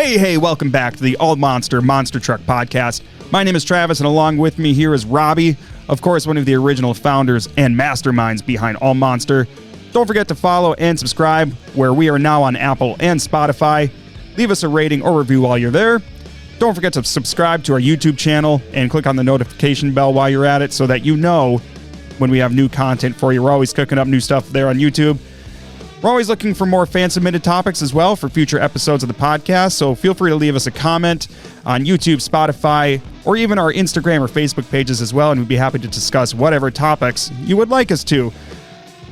Hey, welcome back to the Allmonster Monster Truck Podcast. My name is Travis, and along with me here is Robby, of course, one of the original founders and masterminds behind Allmonster. Don't forget to follow and subscribe, where we are now on Apple and Spotify. Leave us a rating or review while you're there. Don't forget to subscribe to our YouTube channel and click on the notification bell while you're at it so that you know when we have new content for you. We're always cooking up new stuff there on YouTube. We're always looking for more fan-submitted topics as well for future episodes of the podcast, so feel free to leave us a comment on YouTube, Spotify, or even our Instagram or Facebook pages as well, and we'd be happy to discuss whatever topics you would like us to.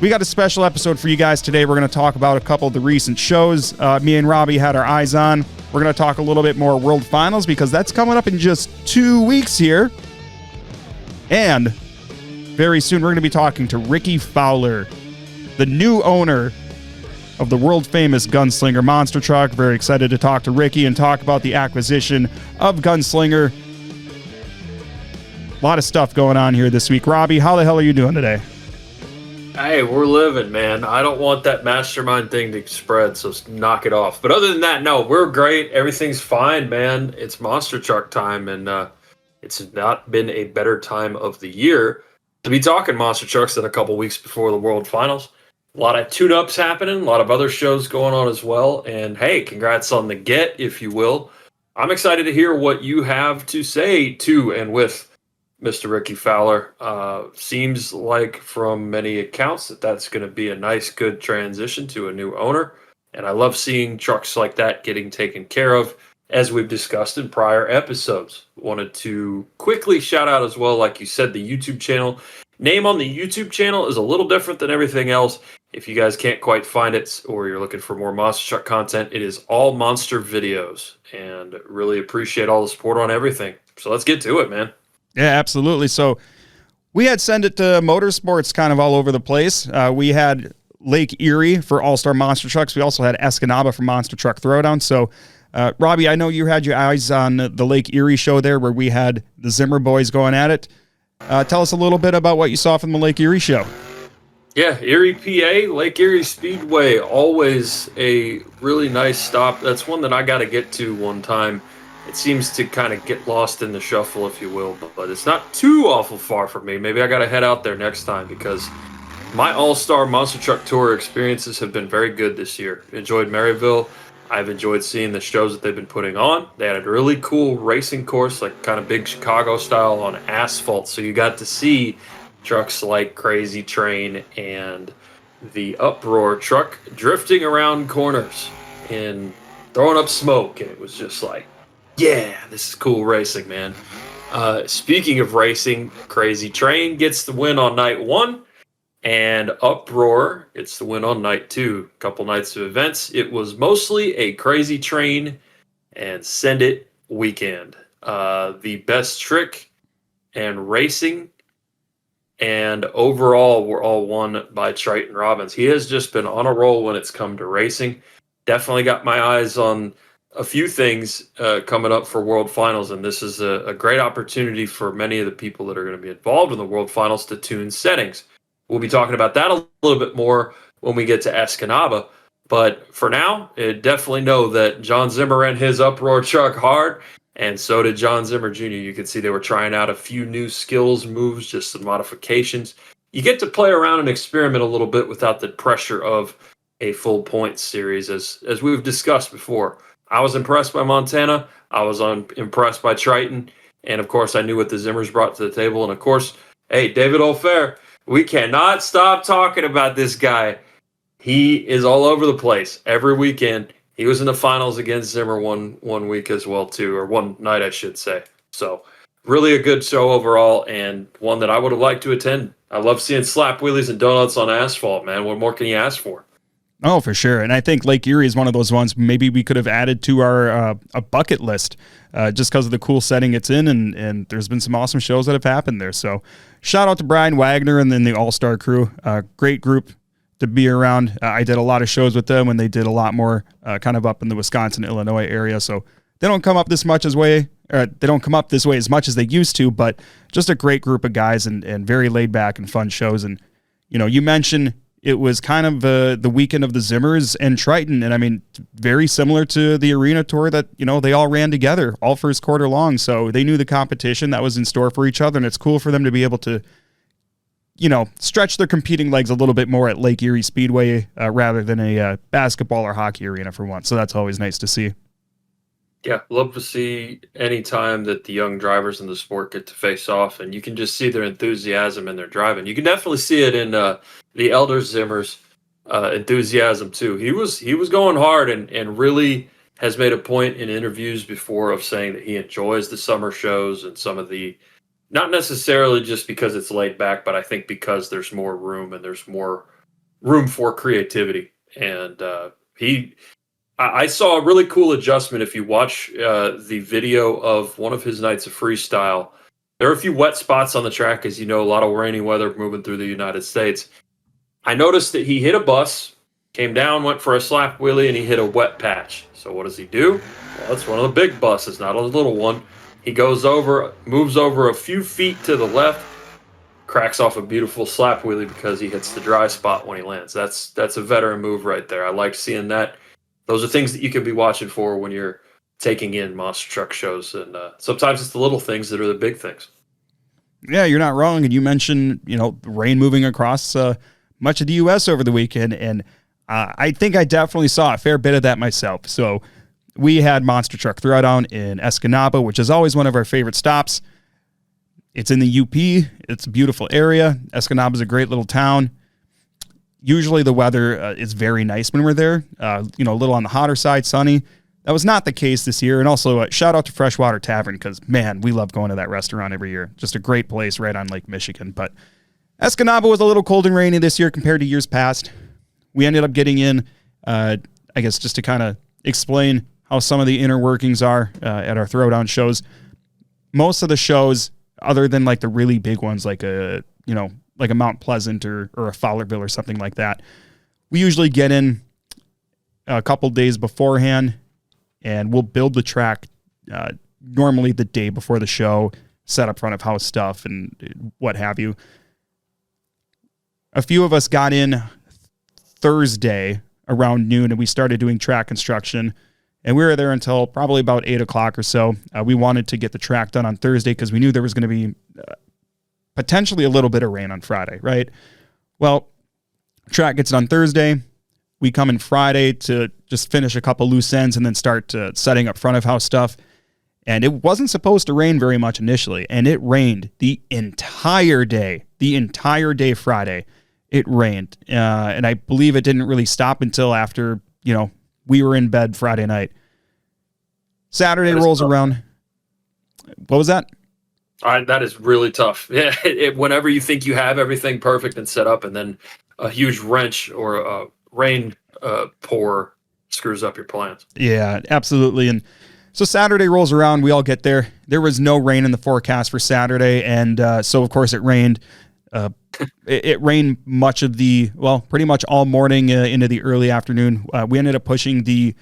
We got a special episode for you guys today. We're going to talk about a couple of the recent shows me and Robby had our eyes on. We're going to talk a little bit more World Finals because that's coming up in just 2 weeks here. And very soon we're going to be talking to Ricky Fowler, the new owner of the world-famous GunSlinger Monster Truck. Very excited to talk to Ricky and talk about the acquisition of GunSlinger. A lot of stuff going on here this week. Robby, how the hell are you doing today? Hey, we're living, man. I don't want that mastermind thing to spread, so knock it off. But other than that, no, we're great. Everything's fine, man. It's monster truck time, and it's not been a better time of the year to be talking monster trucks than a couple weeks before the World Finals. A lot of tune-ups happening, a lot of other shows going on as well. And hey, congrats on the get, if you will. I'm excited to hear what you have to say to and with Mr. Ricky Fowler. Seems like from many accounts that's going to be a nice, good transition to a new owner. And I love seeing trucks like that getting taken care of, as we've discussed in prior episodes. Wanted to quickly shout out as well, like you said, the YouTube channel. Name on the YouTube channel is a little different than everything else. If you guys can't quite find it or you're looking for more monster truck content, it is all monster videos, and really appreciate all the support on everything. So let's get to it, man. Yeah, absolutely. So we had Send It to Motorsports kind of all over the place. We had Lake Erie for All-Star Monster Trucks. We also had Escanaba for Monster Truck Throwdown. So Robby, I know you had your eyes on the Lake Erie show there where we had the Zimmer boys going at it. Tell us a little bit about what you saw from the Lake Erie show. Yeah, Erie, PA, Lake Erie Speedway, always a really nice stop. That's one that I got to get to one time. It seems to kind of get lost in the shuffle, if you will, but it's not too awful far from me. Maybe I got to head out there next time because my All-Star Monster Truck Tour experiences have been very good this year. Enjoyed Maryville. I've enjoyed seeing the shows that they've been putting on. They had a really cool racing course, like kind of big Chicago style on asphalt. So you got to see trucks like Crazy Train and the Uproar truck drifting around corners and throwing up smoke. And it was just like, yeah, this is cool racing, man. Speaking of racing, Crazy Train gets the win on night one. And Uproar gets the win on night two. A couple nights of events. It was mostly a Crazy Train and Send It weekend. The best trick and racing and overall were all won by Triton Robbins. He has just been on a roll when it's come to racing. Definitely got my eyes on a few things coming up for World Finals, and this is a great opportunity for many of the people that are going to be involved in the World Finals to tune settings. We'll be talking about that a little bit more when we get to Escanaba. But for now, definitely know that John Zimmer ran his Uproar truck hard, and so did John Zimmer Jr. You can see they were trying out a few new skills, moves, just some modifications. You get to play around and experiment a little bit without the pressure of a full points series, as we've discussed before. I was impressed by Montana. I was impressed by Triton. And, of course, I knew what the Zimmers brought to the table. And, of course, hey, David O'Fair, we cannot stop talking about this guy. He is all over the place every weekend. He was in the finals against Zimmer one week as well, too, or one night, I should say. So really a good show overall, and one that I would have liked to attend. I love seeing slap wheelies and donuts on asphalt, man. What more can you ask for? Oh, for sure. And I think Lake Erie is one of those ones maybe we could have added to our a bucket list just because of the cool setting it's in, and there's been some awesome shows that have happened there. So shout out to Brian Wagner and then the All-Star crew. Great group to be around. I did a lot of shows with them when they did a lot more kind of up in the Wisconsin, Illinois area. So they don't come up this way as much as they used to, but just a great group of guys and very laid back and fun shows. And, you know, you mentioned it was kind of the weekend of the Zimmers and Triton. And I mean, very similar to the arena tour that, they all ran together all first quarter long. So they knew the competition that was in store for each other. And it's cool for them to be able to, stretch their competing legs a little bit more at Lake Erie Speedway rather than a basketball or hockey arena for once. So that's always nice to see. Yeah, love to see any time that the young drivers in the sport get to face off, and you can just see their enthusiasm in their driving. You can definitely see it in the elder Zimmer's enthusiasm too. He was going hard and really has made a point in interviews before of saying that he enjoys the summer shows and some of the, not necessarily just because it's laid back, but I think because there's more room and there's more room for creativity. And I saw a really cool adjustment. If you watch the video of one of his nights of freestyle, there are a few wet spots on the track, as you know, a lot of rainy weather moving through the United States. I noticed that he hit a bus, came down, went for a slap wheelie, and he hit a wet patch. So what does he do? Well, it's one of the big buses, not a little one. He goes over, moves over a few feet to the left, cracks off a beautiful slap wheelie because he hits the dry spot when he lands. That's a veteran move right there. I like seeing that. Those are things that you can be watching for when you're taking in monster truck shows. And sometimes it's the little things that are the big things. Yeah, you're not wrong. And you mentioned, rain moving across much of the U.S. over the weekend. And I think I definitely saw a fair bit of that myself. So we had Monster Truck Throwdown in Escanaba, which is always one of our favorite stops. It's in the UP. It's a beautiful area. Escanaba is a great little town. Usually the weather is very nice when we're there, a little on the hotter side, sunny. That was not the case this year. And also shout out to Freshwater Tavern because, man, we love going to that restaurant every year. Just a great place right on Lake Michigan. But Escanaba was a little cold and rainy this year compared to years past. We ended up getting in, I guess, just to kind of explain how some of the inner workings are at our Throwdown shows. Most of the shows, other than like the really big ones like a Mount Pleasant or a Fowlerville or something like that, we usually get in a couple days beforehand and we'll build the track normally the day before the show, set up front of house stuff and what have you. A few of us got in Thursday around noon and we started doing track construction, and we were there until probably about 8 o'clock or so. We wanted to get the track done on Thursday because we knew there was going to be potentially a little bit of rain on Friday, right? Well, track gets done Thursday. We come in Friday to just finish a couple loose ends and then start setting up front of house stuff. And it wasn't supposed to rain very much initially, and it rained the entire day Friday. It rained, and I believe it didn't really stop until after, we were in bed Friday night. Saturday rolls around. What was that? That is really tough. Yeah, whenever you think you have everything perfect and set up, and then a huge wrench or a rain pour screws up your plans. Yeah, absolutely. And so Saturday rolls around. We all get there. There was no rain in the forecast for Saturday, and so of course it rained. It rained pretty much all morning into the early afternoon. We ended up pushing the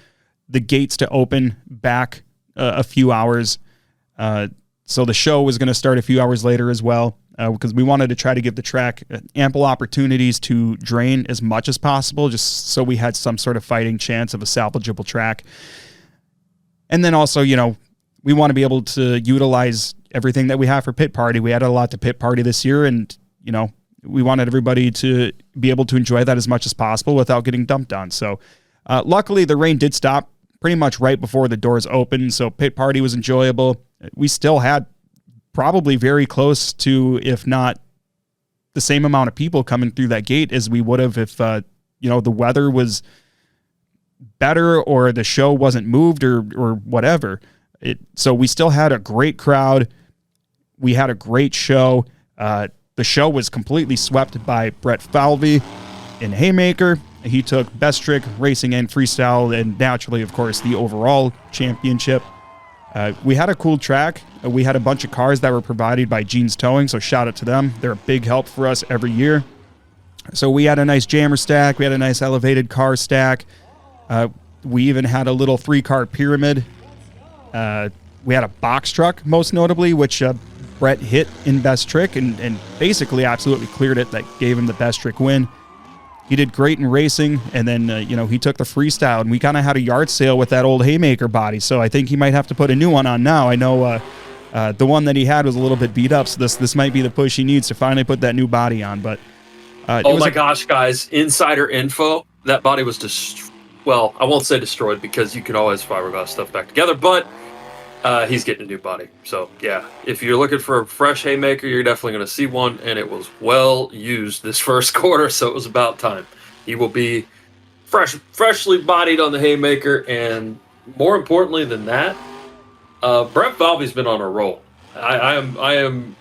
gates to open back a few hours. So the show was going to start a few hours later as well, because we wanted to try to give the track ample opportunities to drain as much as possible, just so we had some sort of fighting chance of a salvageable track. And then also, we want to be able to utilize everything that we have for Pit Party. We added a lot to Pit Party this year, and, we wanted everybody to be able to enjoy that as much as possible without getting dumped on. So luckily, the rain did stop pretty much right before the doors opened, so Pit Party was enjoyable. We still had probably very close to, if not the same amount of people coming through that gate as we would have if, the weather was better or the show wasn't moved or whatever. So we still had a great crowd. We had a great show. The show was completely swept by Brett Falvey in Haymaker. He took Best Trick, Racing, and Freestyle, and naturally, of course, the overall championship. We had a cool track. We had a bunch of cars that were provided by Jeans Towing, so shout out to them. They're a big help for us every year. So we had a nice jammer stack. We had a nice elevated car stack. We even had a little 3-car pyramid. We had a box truck, most notably, which Brett hit in Best Trick and basically absolutely cleared it. That gave him the Best Trick win. he did great in racing, and then, he took the freestyle, and we kind of had a yard sale with that old Haymaker body, so I think he might have to put a new one on now. I know the one that he had was a little bit beat up, so this might be the push he needs to finally put that new body on. But oh my gosh, guys, insider info, that body was well, I won't say destroyed because you can always fiberglass stuff back together, but he's getting a new body. So yeah, if you're looking for a fresh Haymaker, you're definitely going to see one, and it was well used this first quarter, so it was about time. He will be freshly bodied on the Haymaker, and more importantly than that, Brett Falvey's been on a roll. I am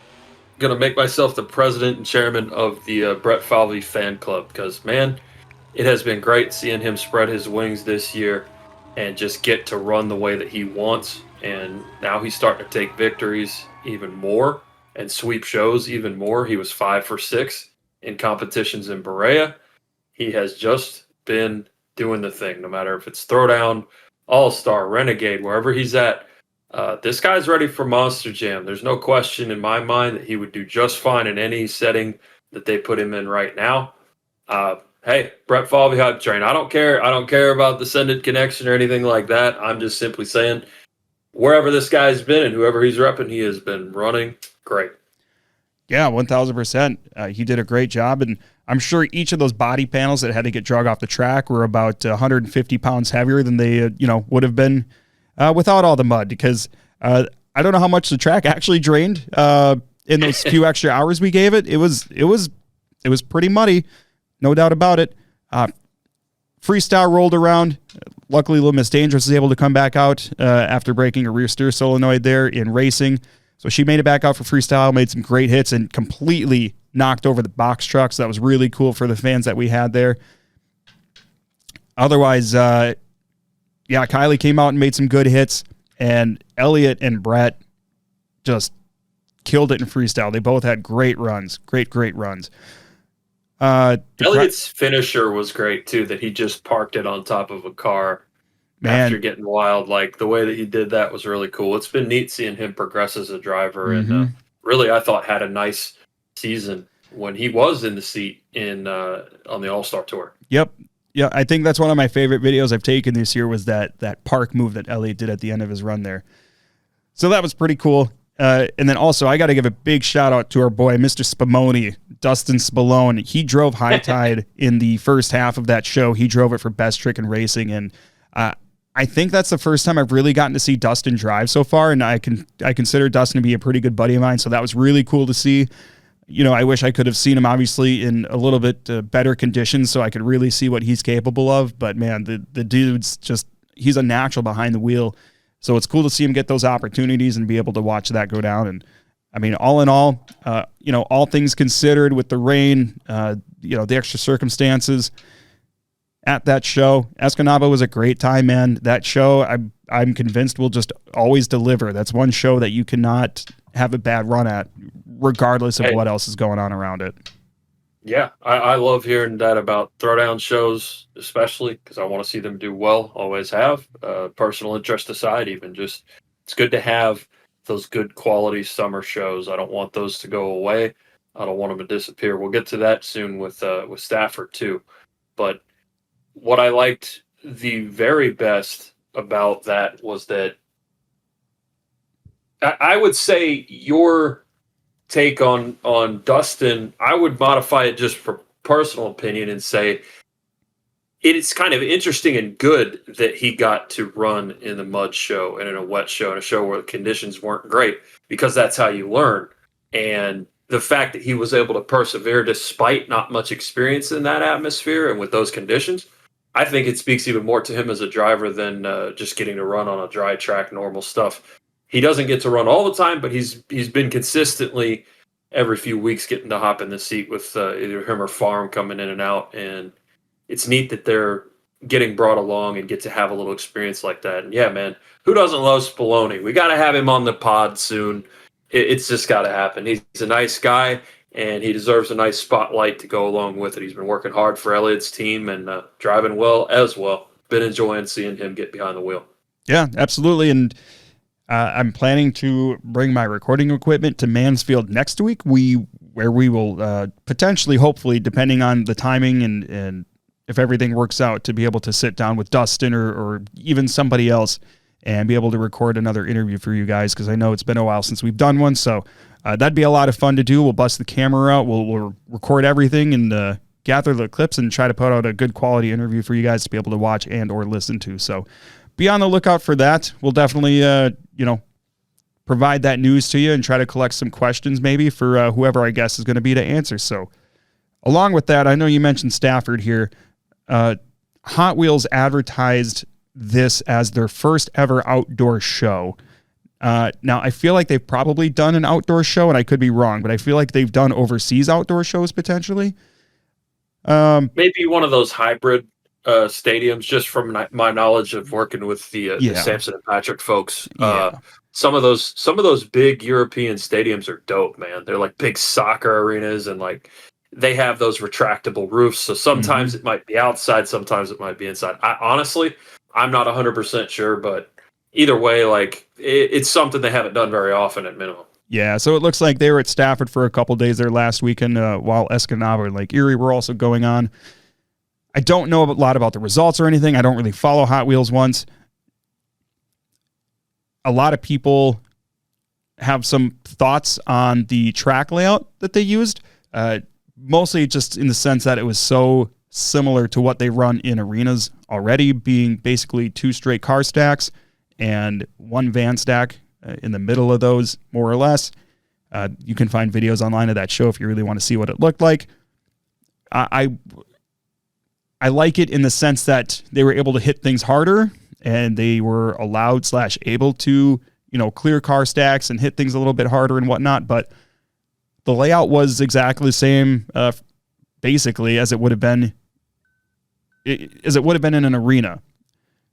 going to make myself the president and chairman of the Brett Falvey fan club because, man, it has been great seeing him spread his wings this year and just get to run the way that he wants. And now he's starting to take victories even more and sweep shows even more. He was 5 for 6 in competitions in Berea. He has just been doing the thing, no matter if it's Throwdown, All-Star, Renegade, wherever he's at. This guy's ready for Monster Jam. There's no question in my mind that he would do just fine in any setting that they put him in right now. Hey, Brett Falvey hype train. I don't care. I don't care about the Sended connection or anything like that. I'm just simply saying wherever this guy's been and whoever he's repping, he has been running great. Yeah, 1,000%. He did a great job, and I'm sure each of those body panels that had to get drug off the track were about 150 pounds heavier than they would have been without all the mud, because I don't know how much the track actually drained in those few extra hours we gave it. It was pretty muddy, no doubt about it. Freestyle rolled around. Luckily, Little Miss Dangerous was able to come back out after breaking a rear steer solenoid there in racing. So she made it back out for freestyle, made some great hits, and completely knocked over the box trucks. That was really cool for the fans that we had there. Otherwise, Kylie came out and made some good hits, and Elliot and Brett just killed it in freestyle. They both had great runs, great runs. Elliot's finisher was great too, that he just parked it on top of a car after getting wild. Like the way that he did that was really cool. It's been neat seeing him progress as a driver, and really I thought had a nice season when he was in the seat in on the All-Star Tour. Yep. Yeah, I think that's one of my favorite videos I've taken this year was that park move that Elliot did at the end of his run there. So that was pretty cool. And then also, I got to give a big shout out to our boy, Mr. Spumoni, Dustin Spallone. He drove High Tide in the first half of that show. He drove it for Best Trick in Racing. And I think that's the first time I've really gotten to see Dustin drive so far. And I consider Dustin to be a pretty good buddy of mine. So that was really cool to see. I wish I could have seen him obviously in a little bit better conditions so I could really see what he's capable of. But man, the dude's he's a natural behind the wheel. So it's cool to see him get those opportunities and be able to watch that go down. And I mean, all in all, all things considered with the rain, the extra circumstances at that show, Escanaba was a great time, man. That show, I'm convinced will just always deliver. That's one show that you cannot have a bad run at, regardless of what else is going on around it. Yeah, I love hearing that about Throwdown shows, especially because I want to see them do well. Always have. Personal interest aside, even just it's good to have those good quality summer shows. I don't want those to go away. I don't want them to disappear. We'll get to that soon with Stafford too. But what I liked the very best about that was that I would say your take on Dustin, I would modify it just for personal opinion and say it's kind of interesting and good that he got to run in the mud show and in a wet show and a show where the conditions weren't great, because that's how you learn. And the fact that he was able to persevere despite not much experience in that atmosphere and with those conditions, I think it speaks even more to him as a driver than just getting to run on a dry track, normal stuff. He doesn't get to run all the time, but he's been consistently every few weeks getting to hop in the seat with either him or Farm coming in and out. And it's neat that they're getting brought along and get to have a little experience like that. And yeah, man, who doesn't love Spallone? We got to have him on the pod soon. It's just got to happen. He's a nice guy, and he deserves a nice spotlight to go along with it. He's been working hard for Elliot's team and driving well as well. Been enjoying seeing him get behind the wheel. Yeah, absolutely. And I'm planning to bring my recording equipment to Mansfield next week. We where we will potentially, hopefully, depending on the timing and if everything works out, to be able to sit down with Dustin or even somebody else and be able to record another interview for you guys, because I know it's been a while since we've done one. So that'd be a lot of fun to do. We'll bust the camera out. We'll record everything and gather the clips and try to put out a good quality interview for you guys to be able to watch and or listen to. So be on the lookout for that. We'll definitely, provide that news to you and try to collect some questions maybe for whoever I guess is going to be to answer. So along with that, I know you mentioned Stafford here. Hot Wheels advertised this as their first ever outdoor show. Now, I feel like they've probably done an outdoor show, and I could be wrong, but I feel like they've done overseas outdoor shows potentially. Maybe one of those hybrid stadiums, just from my knowledge of working with the Samson and Patrick folks. Some of those big European stadiums are dope, man. They're like big soccer arenas, and like they have those retractable roofs. So sometimes it might be outside, sometimes it might be inside. I'm not 100% sure, but either way, like it's something they haven't done very often at minimum. Yeah, so it looks like they were at Stafford for a couple days there last weekend, while Escanaba and Lake Erie were also going on. I don't know a lot about the results or anything. I don't really follow Hot Wheels ones. A lot of people have some thoughts on the track layout that they used, mostly just in the sense that it was so similar to what they run in arenas already, being basically 2 straight car stacks and 1 van stack in the middle of those, more or less. You can find videos online of that show if you really want to see what it looked like. I like it in the sense that they were able to hit things harder, and they were allowed / able to, clear car stacks and hit things a little bit harder and whatnot. But the layout was exactly the same, basically, as it would have been in an arena.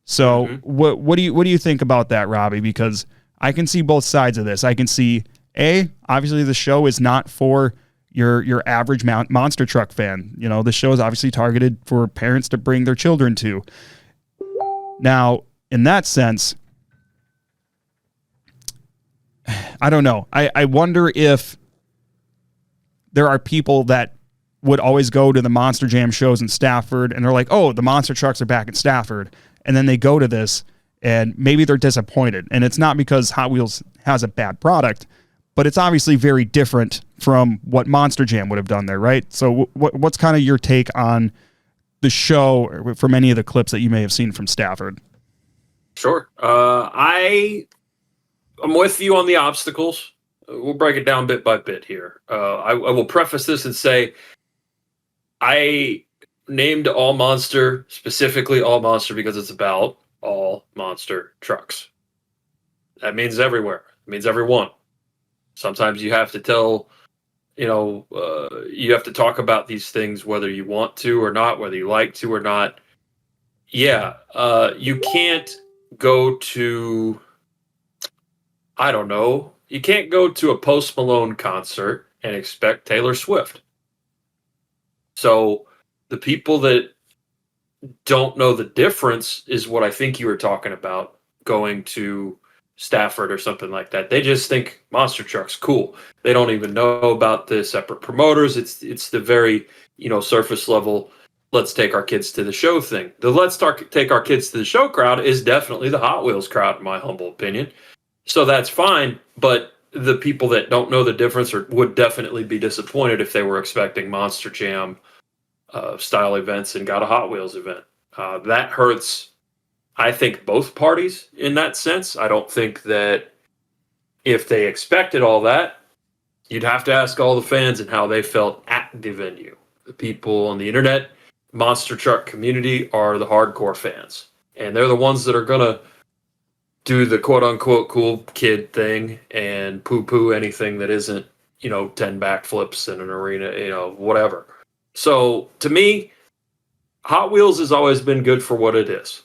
So what do you think about that, Robby? Because I can see both sides of this. I can see, obviously the show is not for your average monster truck fan. The show is obviously targeted for parents to bring their children to. Now, in that sense, I don't know. I wonder if there are people that would always go to the Monster Jam shows in Stafford, and they're like, oh, the monster trucks are back in Stafford. And then they go to this, and maybe they're disappointed. And it's not because Hot Wheels has a bad product, but it's obviously very different from what Monster Jam would have done there, right? So what's kind of your take on the show from any of the clips that you may have seen from Stafford? Sure. I'm with you on the obstacles. We'll break it down bit by bit here. I will preface this and say I named All Monster, specifically All Monster, because it's about all monster trucks. That means everywhere. It means everyone. Sometimes you have to tell, you have to talk about these things whether you want to or not, whether you like to or not. Yeah, you can't go to, I don't know, you can't go to a Post Malone concert and expect Taylor Swift. So the people that don't know the difference is what I think you were talking about, going to Stafford or something like that. They just think monster trucks cool. They don't even know about the separate promoters. It's the very, surface level, let's take our kids to the show thing. The let's take our kids to the show crowd is definitely the Hot Wheels crowd, in my humble opinion. So that's fine, but the people that don't know the difference would definitely be disappointed if they were expecting Monster Jam style events and got a Hot Wheels event. That hurts, I think, both parties in that sense. I don't think that if they expected all that, you'd have to ask all the fans and how they felt at the venue. The people on the internet, monster truck community, are the hardcore fans. And they're the ones that are going to do the quote-unquote cool kid thing and poo-poo anything that isn't, 10 backflips in an arena, whatever. So, to me, Hot Wheels has always been good for what it is.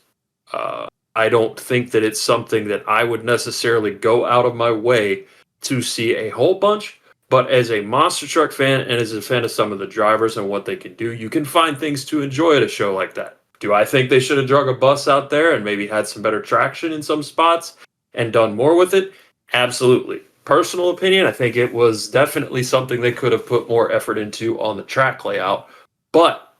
I don't think that it's something that I would necessarily go out of my way to see a whole bunch, but as a monster truck fan and as a fan of some of the drivers and what they can do, you can find things to enjoy at a show like that. Do I think they should have drug a bus out there and maybe had some better traction in some spots and done more with it? Absolutely. personal opinion, I think it was definitely something they could have put more effort into on the track layout. But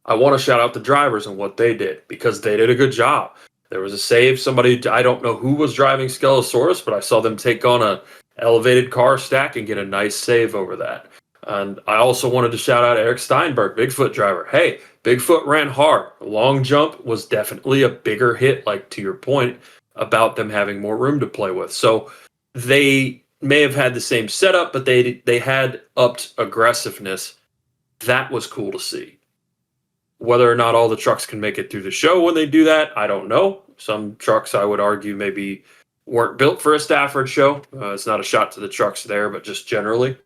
I want to shout out the drivers and what they did, because they did a good job. There was a save. Somebody, I don't know who was driving Skelosaurus, but I saw them take on a elevated car stack and get a nice save over that. And I also wanted to shout out Eric Steinberg, Bigfoot driver. Hey, Bigfoot ran hard. The long jump was definitely a bigger hit, like to your point about them having more room to play with. So they may have had the same setup, but they had upped aggressiveness. That was cool to see. Whether or not all the trucks can make it through the show when they do that, I don't know. Some trucks, I would argue, maybe weren't built for a Stafford show. It's not a shot to the trucks there, but just generally.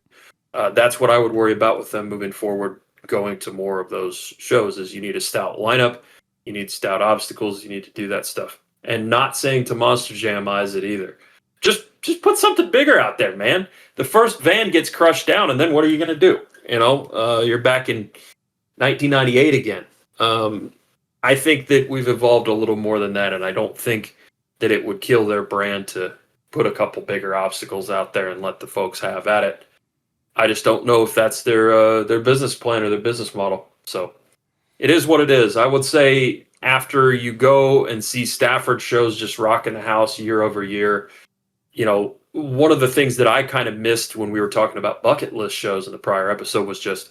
That's what I would worry about with them moving forward, going to more of those shows, is you need a stout lineup, you need stout obstacles, you need to do that stuff. And not saying to Monster Jamize it either. Just put something bigger out there, man. The first van gets crushed down, and then what are you going to do? You're back in 1998 again. I think that we've evolved a little more than that, and I don't think that it would kill their brand to put a couple bigger obstacles out there and let the folks have at it. I just don't know if that's their business plan or their business model. So it is what it is. I would say after you go and see Stafford shows just rocking the house year over year, one of the things that I kind of missed when we were talking about bucket list shows in the prior episode was just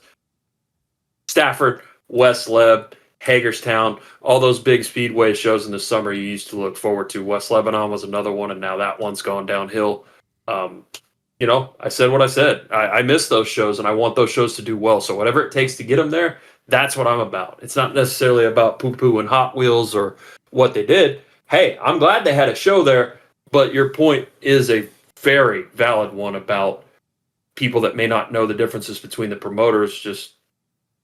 Stafford, West Leb, Hagerstown, all those big speedway shows in the summer you used to look forward to. West Lebanon was another one, and now that one's gone downhill. I said what I said. I miss those shows, and I want those shows to do well. So whatever it takes to get them there, that's what I'm about. It's not necessarily about poo-poo and Hot Wheels or what they did. Hey, I'm glad they had a show there, but your point is a very valid one about people that may not know the differences between the promoters just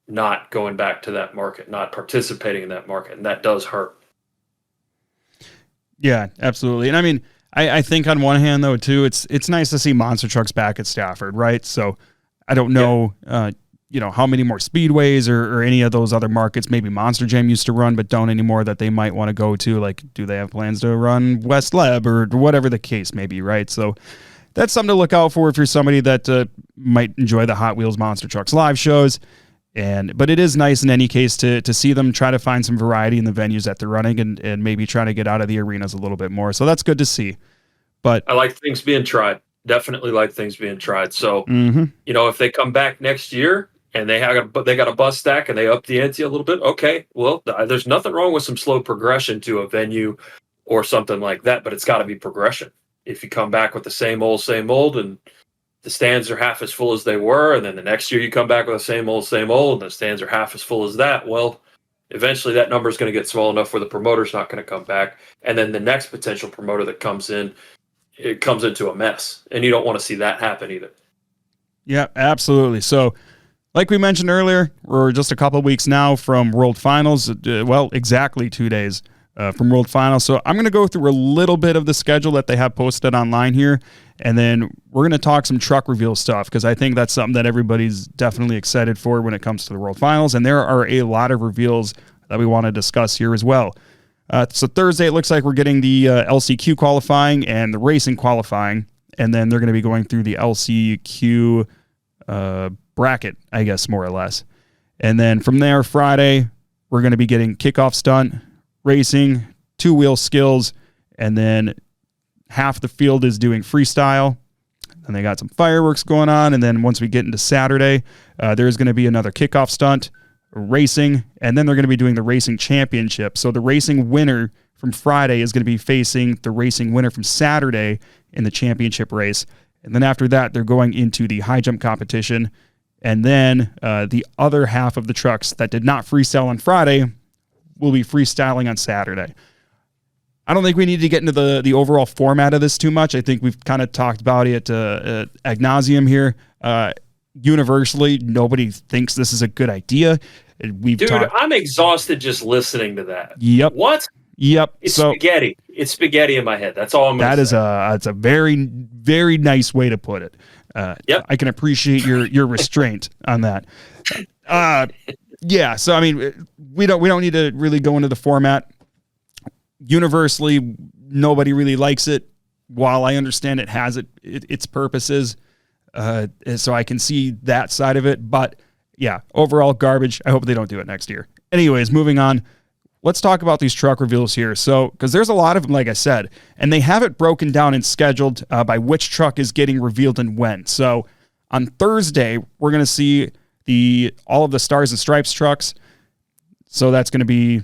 not going back to that market, not participating in that market, and that does hurt. Yeah, absolutely. And I mean, I think on one hand, though, too, it's nice to see monster trucks back at Stafford, right? So I don't know, how many more speedways or any of those other markets maybe Monster Jam used to run, but don't anymore, that they might want to go to. Like, do they have plans to run West Leb or whatever the case may be, right? So that's something to look out for if you're somebody that might enjoy the Hot Wheels Monster Trucks live shows. But it is nice in any case to see them try to find some variety in the venues that they're running and maybe try to get out of the arenas a little bit more. So that's good to see. But I like things being tried. Definitely like things being tried. So, if they come back next year and they got a bus stack and they up the ante a little bit, okay, well, there's nothing wrong with some slow progression to a venue or something like that, but it's got to be progression. If you come back with the same old, and the stands are half as full as they were, and then the next year you come back with the same old, and the stands are half as full as that, well, eventually that number is going to get small enough where the promoter's not going to come back, and then the next potential promoter that comes in, it comes into a mess, and you don't want to see that happen either. Yeah, absolutely. So, like we mentioned earlier, we're just a couple of weeks now from World Finals, exactly 2 days from World Finals. So I'm going to go through a little bit of the schedule that they have posted online here, and then we're going to talk some truck reveal stuff, because I think that's something that everybody's definitely excited for when it comes to the World Finals, and there are a lot of reveals that we want to discuss here as well. So Thursday, it looks like we're getting the LCQ qualifying and the racing qualifying, and then they're going to be going through the LCQ bracket, I guess, more or less. And then from there, Friday, we're going to be getting kickoff stunt, racing, two-wheel skills, and then half the field is doing freestyle. And they got some fireworks going on. And then once we get into Saturday, there's going to be another kickoff stunt, racing, and then they're going to be doing the racing championship. So the racing winner from Friday is going to be facing the racing winner from Saturday in the championship race. And then after that, they're going into the high jump competition. And then the other half of the trucks that did not freestyle on Friday will be freestyling on Saturday. I don't think we need to get into the overall format of this too much. I think we've kind of talked about it ad nauseum here. Universally, nobody thinks this is a good idea. I'm exhausted just listening to that. Yep. What? Yep. It's spaghetti. It's spaghetti in my head. That's all I'm going to say. It's a very, very nice way to put it. Yep. I can appreciate your restraint on that. Yeah. So, I mean, we don't need to really go into the format. Universally, nobody really likes it. while I understand it has its purposes, so I can see that side of it. But yeah, overall garbage. I hope they don't do it next year. Anyways, moving on. Let's talk about these truck reveals here. So, because there's a lot of them, like I said, and they have it broken down and scheduled by which truck is getting revealed and when. So, on Thursday, we're going to see all of the Stars and Stripes trucks. So that's going to be,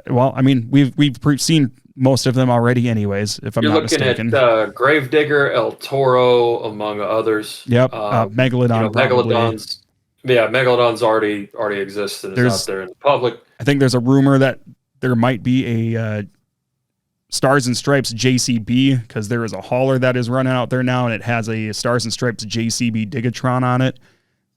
well, I mean, we've seen most of them already, anyways. If I'm not mistaken, you're looking at Gravedigger, El Toro, among others. Megalodon, Megalodons. Yeah, Megalodons already exist and is out there in the public. I think there's a rumor that there might be a Stars and Stripes JCB, because there is a hauler that is running out there now, and it has a Stars and Stripes JCB Digatron on it.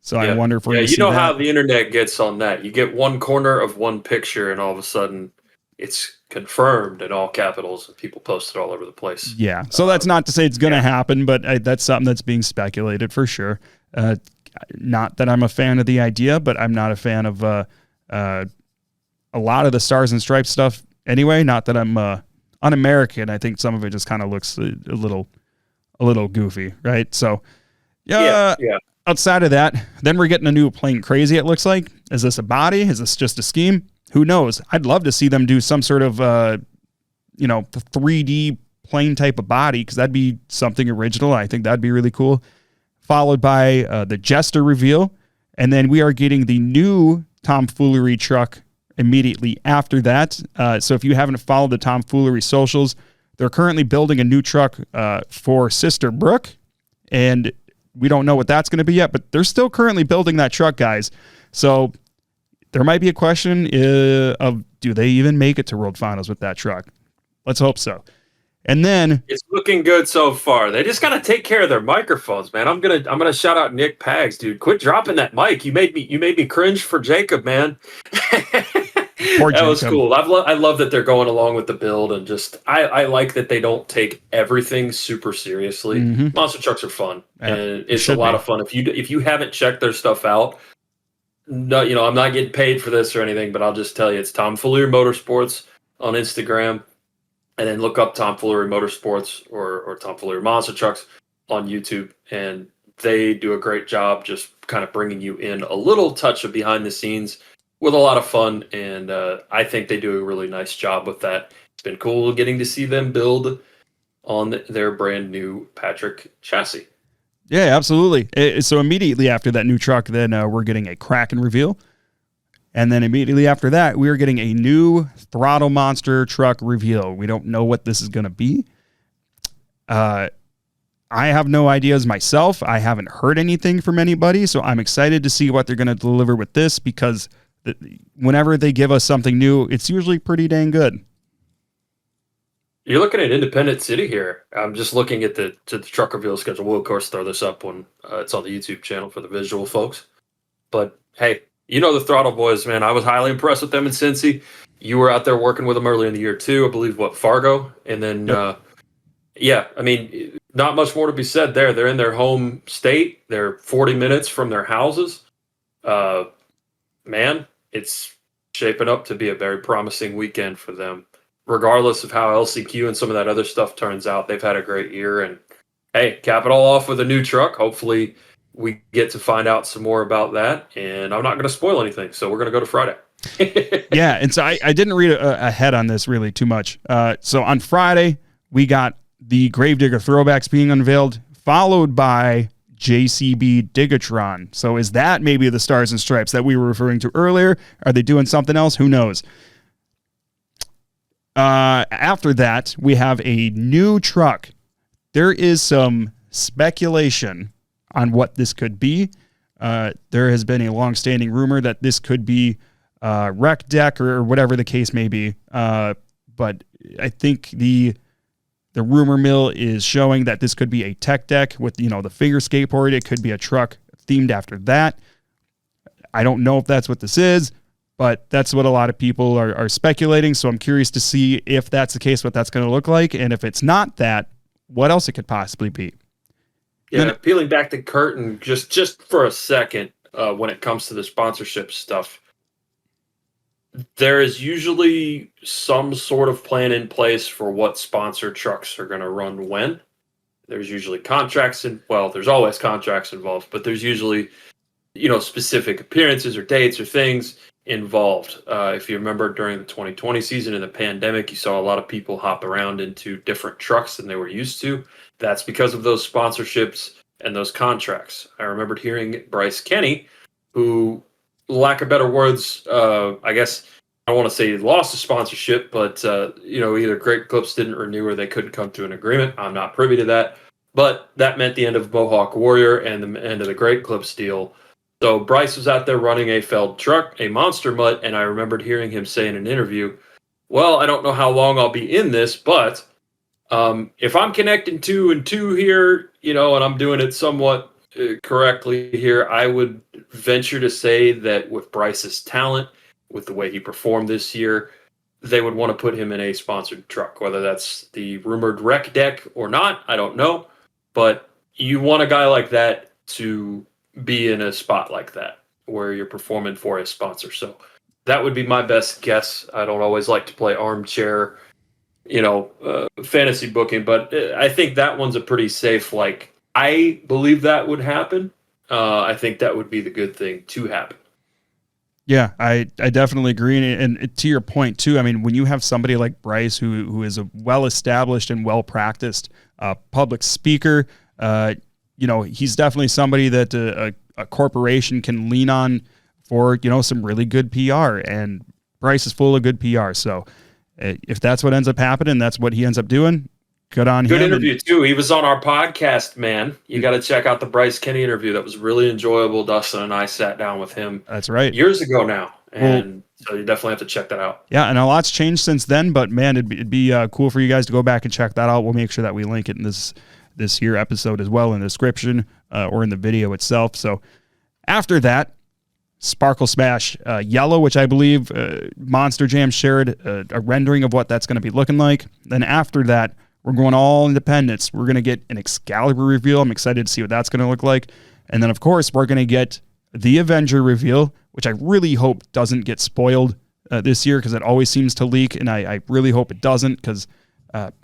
So I wonder if we're going to see that. How the internet gets on that. You get one corner of one picture, and all of a sudden it's confirmed in all capitals, and people post it all over the place. Yeah, so that's not to say it's going to happen, but that's something that's being speculated for sure. Not that I'm a fan of the idea, but I'm not a fan of a lot of the Stars and Stripes stuff anyway. Not that I'm un-American. I think some of it just kind of looks a little goofy, right? So yeah. Outside of that, then we're getting a new Plane Crazy, it looks like. Is this a body? Is this just a scheme? Who knows? I'd love to see them do some sort of 3D plane type of body, because that'd be something original. I think that'd be really cool. Followed by the Jester reveal. And then we are getting the new Tomfoolery truck immediately after that. So if you haven't followed the Tomfoolery socials, they're currently building a new truck for Sister Brooke. And we don't know what that's going to be yet, but they're still currently building that truck, guys. So there might be a question of, do they even make it to World Finals with that truck? Let's hope so. And then it's looking good so far. They just got to take care of their microphones, man. I'm gonna shout out Nick Pags, dude. Quit dropping that mic. You made me cringe for Jacob, man. That was cool. I love that they're going along with the build, and just I like that they don't take everything super seriously. Mm-hmm. Monster trucks are fun, and it's a lot of fun. If you haven't checked their stuff out, no, I'm not getting paid for this or anything, but I'll just tell you, it's Tomfoolery Motorsports on Instagram. And then look up Tomfoolery Motorsports or Tomfoolery Monster Trucks on YouTube. And they do a great job just kind of bringing you in a little touch of behind the scenes with a lot of fun. And I think they do a really nice job with that. It's been cool getting to see them build on their brand new Patrick chassis. Yeah, absolutely. So immediately after that new truck, then we're getting a Kraken reveal. And then immediately after that, we are getting a new Throttle Monster truck reveal. We don't know what this is going to be. I have no ideas myself. I haven't heard anything from anybody, so I'm excited to see what they're going to deliver with this, because whenever they give us something new, it's usually pretty dang good. You're looking at Independent City here. I'm just looking at the truck reveal schedule. We'll, of course, throw this up when it's on the YouTube channel for the visual folks. But, hey, the Throttle Boys, man. I was highly impressed with them in Cincy. You were out there working with them earlier in the year, too. I believe, Fargo? And then, I mean, not much more to be said there. They're in their home state. They're 40 minutes from their houses. Man, it's shaping up to be a very promising weekend for them. Regardless of how LCQ and some of that other stuff turns out, they've had a great year. And, hey, cap it all off with a new truck. Hopefully we get to find out some more about that, and I'm not going to spoil anything, so we're going to go to Friday. Yeah, and so I didn't read ahead on this really too much. So on Friday, we got the Gravedigger throwbacks being unveiled, followed by JCB Digatron. So is that maybe the Stars and Stripes that we were referring to earlier? Are they doing something else? Who knows? After that, we have a new truck. There is some speculation on what this could be. There has been a long-standing rumor that this could be Rec Deck or whatever the case may be. But I think the rumor mill is showing that this could be a tech deck with, the figure skateboard. It could be a truck themed after that. I don't know if that's what this is, but that's what a lot of people are speculating. So I'm curious to see if that's the case, what that's going to look like. And if it's not that, what else it could possibly be. Yeah, peeling back the curtain just for a second when it comes to the sponsorship stuff. there is usually some sort of plan in place for what sponsored trucks are going to run when. There's usually contracts there's always contracts involved, but there's usually, specific appearances or dates or things involved. If you remember during the 2020 season in the pandemic, you saw a lot of people hop around into different trucks than they were used to. That's because of those sponsorships and those contracts. I remembered hearing Bryce Kenny, who, lack of better words, I guess I don't want to say he lost a sponsorship, but either Great Clips didn't renew or they couldn't come to an agreement. I'm not privy to that, but that meant the end of Mohawk Warrior and the end of the Great Clips deal. So Bryce was out there running a Feld truck, a Monster Mutt, and I remembered hearing him say in an interview, well, I don't know how long I'll be in this, but if I'm connecting 2 and 2 here, and I'm doing it somewhat correctly here, I would venture to say that with Bryce's talent, with the way he performed this year, they would want to put him in a sponsored truck, whether that's the rumored Rec Deck or not, I don't know. But you want a guy like that to be in a spot like that where you're performing for a sponsor. So that would be my best guess. I don't always like to play armchair, fantasy booking, but I think that one's a pretty safe, I believe that would happen. I think that would be the good thing to happen. Yeah, I definitely agree. And to your point too, I mean, when you have somebody like Bryce, who is a well-established and well-practiced public speaker, he's definitely somebody that a corporation can lean on for, some really good PR, and Bryce is full of good PR. So if that's what ends up happening, that's what he ends up doing. Good on him. Good interview too. He was on our podcast, man. You got to check out the Bryce Kenny interview. That was really enjoyable. Dustin and I sat down with him. That's right. Years ago now. And so you definitely have to check that out. Yeah, and a lot's changed since then, but man, it'd be cool for you guys to go back and check that out. We'll make sure that we link it in this here episode as well in the description or in the video itself. So after that, Sparkle Smash Yellow, which I believe Monster Jam shared a rendering of what that's going to be looking like. Then after that, we're going all independents. We're going to get an Excalibur reveal. I'm excited to see what that's going to look like. And then, of course, we're going to get the Avenger reveal, which I really hope doesn't get spoiled this year because it always seems to leak, and I really hope it doesn't because,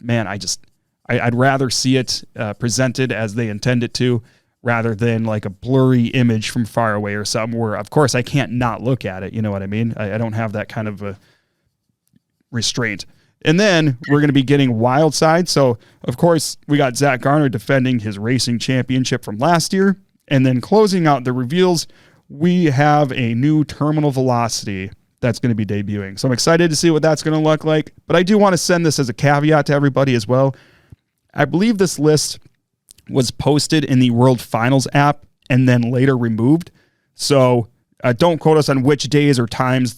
man, I'd rather see it presented as they intend it to rather than like a blurry image from far away or something where, of course, I can't not look at it. You know what I mean? I don't have that kind of a restraint. And then we're going to be getting Wild Side. So, of course, we got Zach Garner defending his racing championship from last year. And then closing out the reveals, we have a new Terminal Velocity that's going to be debuting. So I'm excited to see what that's going to look like. But I do want to send this as a caveat to everybody as well. I believe this list was posted in the World Finals app and then later removed. So don't quote us on which days or times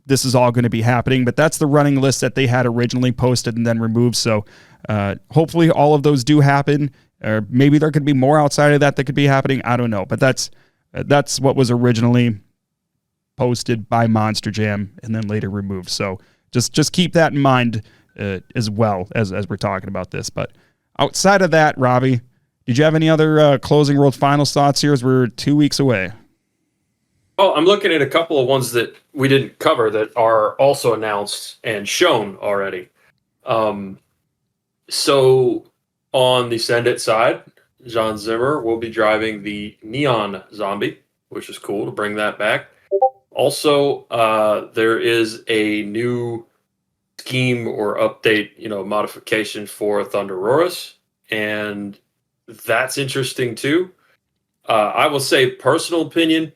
this is all going to be happening, but that's the running list that they had originally posted and then removed. So hopefully all of those do happen, or maybe there could be more outside of that could be happening. I don't know, but that's what was originally posted by Monster Jam and then later removed. So just keep that in mind as well as we're talking about this. But outside of that, Robby, did you have any other closing World Finals thoughts here as we're 2 weeks away? Oh, I'm looking at a couple of ones that we didn't cover that are also announced and shown already. So on the Send It side, John Zimmer will be driving the Neon Zombie, which is cool to bring that back. Also, there is a new scheme or update, modification for Thunderosaurus, and that's interesting too. I will say, personal opinion,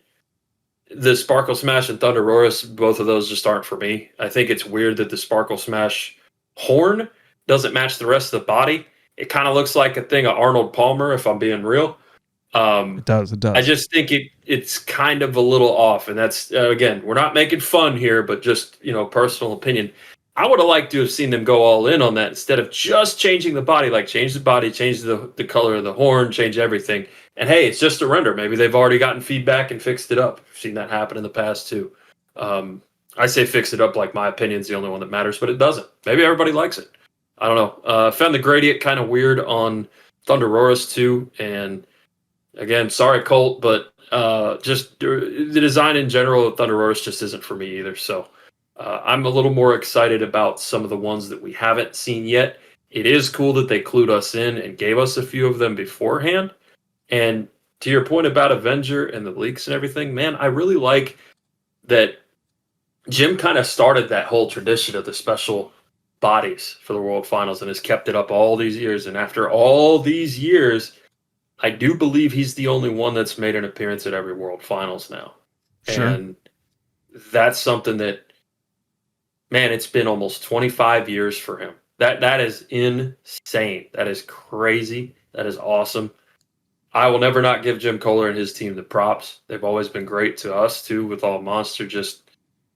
the Sparkle Smash and Thunderosaurus, both of those just aren't for me. I think it's weird that the Sparkle Smash horn doesn't match the rest of the body. It kind of looks like a thing of Arnold Palmer, if I'm being real. It does. I just think it's kind of a little off, and that's again, we're not making fun here, but just personal opinion. I would have liked to have seen them go all in on that instead of just changing the body. Like change the body, change the color of the horn, change everything. And hey, it's just a render. Maybe they've already gotten feedback and fixed it up. I've seen that happen in the past too. I say fix it up like my opinion's the only one that matters, but it doesn't. Maybe everybody likes it. I don't know. Found the gradient kind of weird on Thunderosaurus too, and again, sorry, Colt, but just the design in general of Thunderosaurus just isn't for me either. So I'm a little more excited about some of the ones that we haven't seen yet. It is cool that they clued us in and gave us a few of them beforehand. And to your point about Avenger and the leaks and everything, man, I really like that Jim kind of started that whole tradition of the special bodies for the World Finals and has kept it up all these years. And after all these years, I do believe he's the only one that's made an appearance at every World Finals now. Sure. And that's something that, man, it's been almost 25 years for him. That is insane. That is crazy. That is awesome. I will never not give Jim Kohler and his team the props. They've always been great to us, too, with Allmonster. Just,